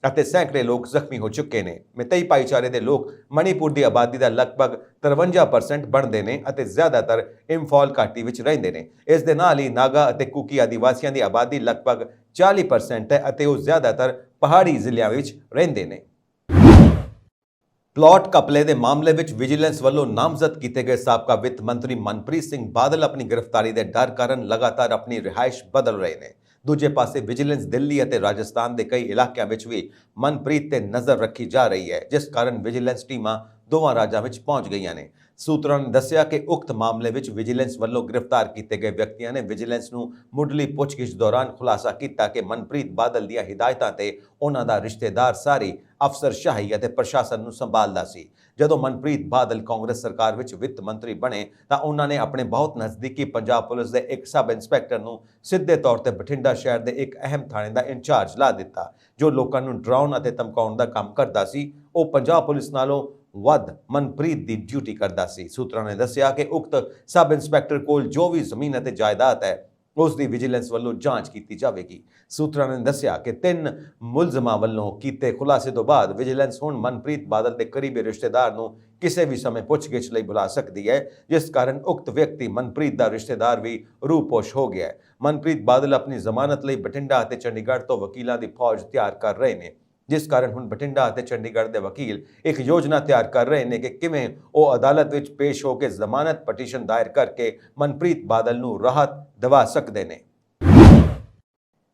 ਅਤੇ ਸੈਂਕੜੇ ਲੋਕ ਜ਼ਖਮੀ ਹੋ ਚੁੱਕੇ ਨੇ। ਮੈਤੇਈ ਭਾਈਚਾਰੇ ਦੇ ਲੋਕ ਮਣੀਪੁਰ ਦੀ ਆਬਾਦੀ ਦਾ ਲਗਭਗ 53% ਬਣਦੇ ਨੇ ਅਤੇ ਜ਼ਿਆਦਾਤਰ ਇੰਫਾਲ ਘਾਟੀ ਵਿੱਚ ਰਹਿੰਦੇ ਨੇ। ਇਸ ਦੇ ਨਾਲ ਹੀ ਨਾਗਾ ਅਤੇ ਕੁਕੀ ਆਦੀਵਾਸੀਆਂ ਦੀ ਆਬਾਦੀ ਲਗਭਗ 40% ਹੈ ਅਤੇ ਉਹ ਜ਼ਿਆਦਾਤਰ ਪਹਾੜੀ ਜ਼ਿਲ੍ਹਿਆਂ ਵਿੱਚ ਰਹਿੰਦੇ ਨੇ। ਪਲਾਟ ਕਪਲੇ ਦੇ ਮਾਮਲੇ ਵਿੱਚ ਵਿਜੀਲੈਂਸ ਵੱਲੋਂ ਨਾਮਜ਼ਦ ਕੀਤੇ ਗਏ ਸਾਬਕਾ ਵਿੱਤ ਮੰਤਰੀ ਮਨਪ੍ਰੀਤ ਸਿੰਘ ਬਾਦਲ ਆਪਣੀ ਗ੍ਰਿਫਤਾਰੀ ਦੇ ਡਰ ਕਾਰਨ ਲਗਾਤਾਰ ਆਪਣੀ ਰਿਹਾਇਸ਼ ਬਦਲ ਰਹੇ ਨੇ। ਦੂਜੇ ਪਾਸੇ ਵਿਜੀਲੈਂਸ ਦਿੱਲੀ ਅਤੇ ਰਾਜਸਥਾਨ ਦੇ ਕਈ ਇਲਾਕਿਆਂ ਵਿੱਚ ਵੀ ਮਨਪ੍ਰੀਤ ਤੇ ਨਜ਼ਰ ਰੱਖੀ ਜਾ ਰਹੀ ਹੈ, ਜਿਸ ਕਾਰਨ ਵਿਜੀਲੈਂਸ ਟੀਮਾਂ ਦੋਵਾਂ ਰਾਜਾਂ ਵਿੱਚ ਪਹੁੰਚ ਗਈਆਂ ਨੇ। ਸੂਤਰਾਂ ਨੇ ਦੱਸਿਆ ਕਿ ਉਕਤ ਮਾਮਲੇ ਵਿੱਚ ਵਿਜੀਲੈਂਸ ਵੱਲੋਂ ਗ੍ਰਿਫਤਾਰ ਕੀਤੇ ਗਏ ਵਿਅਕਤੀਆਂ ਨੇ ਵਿਜੀਲੈਂਸ ਨੂੰ ਮੁੱਢਲੀ ਪੁੱਛਗਿੱਛ ਦੌਰਾਨ ਖੁਲਾਸਾ ਕੀਤਾ ਕਿ ਮਨਪ੍ਰੀਤ ਬਾਦਲ ਦੀਆਂ ਹਿਦਾਇਤਾਂ ਤੇ ਉਹਨਾਂ ਦਾ ਰਿਸ਼ਤੇਦਾਰ ਸਾਰੀ ਅਫਸਰਸ਼ਾਹੀ ਅਤੇ ਪ੍ਰਸ਼ਾਸਨ ਨੂੰ ਸੰਭਾਲਦਾ ਸੀ। ਜਦੋਂ ਮਨਪ੍ਰੀਤ ਬਾਦਲ ਕਾਂਗਰਸ ਸਰਕਾਰ ਵਿੱਚ ਵਿੱਤ ਮੰਤਰੀ ਬਣੇ ਤਾਂ ਉਹਨਾਂ ਨੇ ਆਪਣੇ ਬਹੁਤ ਨਜ਼ਦੀਕੀ ਪੰਜਾਬ ਪੁਲਿਸ ਦੇ ਇੱਕ ਸਬ ਇੰਸਪੈਕਟਰ ਨੂੰ ਸਿੱਧੇ ਤੌਰ ਤੇ ਬਠਿੰਡਾ ਸ਼ਹਿਰ ਦੇ ਇੱਕ ਅਹਿਮ ਥਾਣੇ ਦਾ ਇੰਚਾਰਜ ਲਾ ਦਿੱਤਾ, ਜੋ ਲੋਕਾਂ ਨੂੰ ਡਰਾਉਣ ਅਤੇ ਧਮਕਾਉਣ ਦਾ ਕੰਮ ਕਰਦਾ ਸੀ। ਉਹ ਪੰਜਾਬ ਪੁਲਿਸ ਨਾਲੋਂ ਵੱਧ ਮਨਪ੍ਰੀਤ ਦੀ ਡਿਊਟੀ ਕਰਦਾ ਸੀ। ਸੂਤਰਾਂ ਨੇ ਦੱਸਿਆ ਕਿ ਉਕਤ ਸਬ ਇੰਸਪੈਕਟਰ ਕੋਲ ਜੋ ਵੀ ਜ਼ਮੀਨ ਅਤੇ ਜਾਇਦਾਦ ਹੈ ਉਸ ਦੀ ਵਿਜੀਲੈਂਸ ਵੱਲੋਂ ਜਾਂਚ ਕੀਤੀ ਜਾਵੇਗੀ। ਸੂਤਰਾਂ ਨੇ ਦੱਸਿਆ ਕਿ 3 ਮੁਲਜ਼ਮਾਂ ਵੱਲੋਂ ਕੀਤੇ ਖੁਲਾਸੇ ਤੋਂ ਬਾਅਦ ਵਿਜੀਲੈਂਸ ਹੁਣ ਮਨਪ੍ਰੀਤ ਬਾਦਲ ਦੇ ਕਰੀਬੀ ਰਿਸ਼ਤੇਦਾਰ ਨੂੰ ਕਿਸੇ ਵੀ ਸਮੇਂ ਪੁੱਛਗਿੱਛ ਲਈ ਬੁਲਾ ਸਕਦੀ ਹੈ, ਜਿਸ ਕਾਰਨ ਉਕਤ ਵਿਅਕਤੀ ਮਨਪ੍ਰੀਤ ਦਾ ਰਿਸ਼ਤੇਦਾਰ ਵੀ ਰੂਪੋਸ਼ ਹੋ ਗਿਆ ਹੈ। ਮਨਪ੍ਰੀਤ ਬਾਦਲ ਆਪਣੀ ਜ਼ਮਾਨਤ ਲਈ ਬਠਿੰਡਾ ਅਤੇ ਚੰਡੀਗੜ੍ਹ ਤੋਂ ਵਕੀਲਾਂ ਦੀ ਫੌਜ ਤਿਆਰ ਕਰ ਰਹੇ ਨੇ, ਜਿਸ ਕਾਰਨ ਹੁਣ ਬਠਿੰਡਾ ਅਤੇ ਚੰਡੀਗੜ੍ਹ ਦੇ ਵਕੀਲ ਇੱਕ ਯੋਜਨਾ ਤਿਆਰ ਕਰ ਰਹੇ ਨੇ ਕਿ ਕਿਵੇਂ ਉਹ ਅਦਾਲਤ ਵਿੱਚ ਪੇਸ਼ ਹੋ ਕੇ ਜ਼ਮਾਨਤ ਪਟੀਸ਼ਨ ਦਾਇਰ ਕਰਕੇ ਮਨਪ੍ਰੀਤ ਬਾਦਲ ਨੂੰ ਰਾਹਤ ਦਿਵਾ ਸਕਦੇ ਨੇ।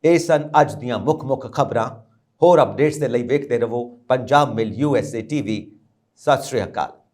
ਇਹ ਸਨ ਅੱਜ ਦੀਆਂ ਮੁੱਖ ਖਬਰਾਂ। ਹੋਰ ਅਪਡੇਟਸ ਦੇ ਲਈ ਵੇਖਦੇ ਰਹੋ ਪੰਜਾਬ ਮਿਲ USA TV। ਸਤਿ ਸ਼੍ਰੀ ਅਕਾਲ।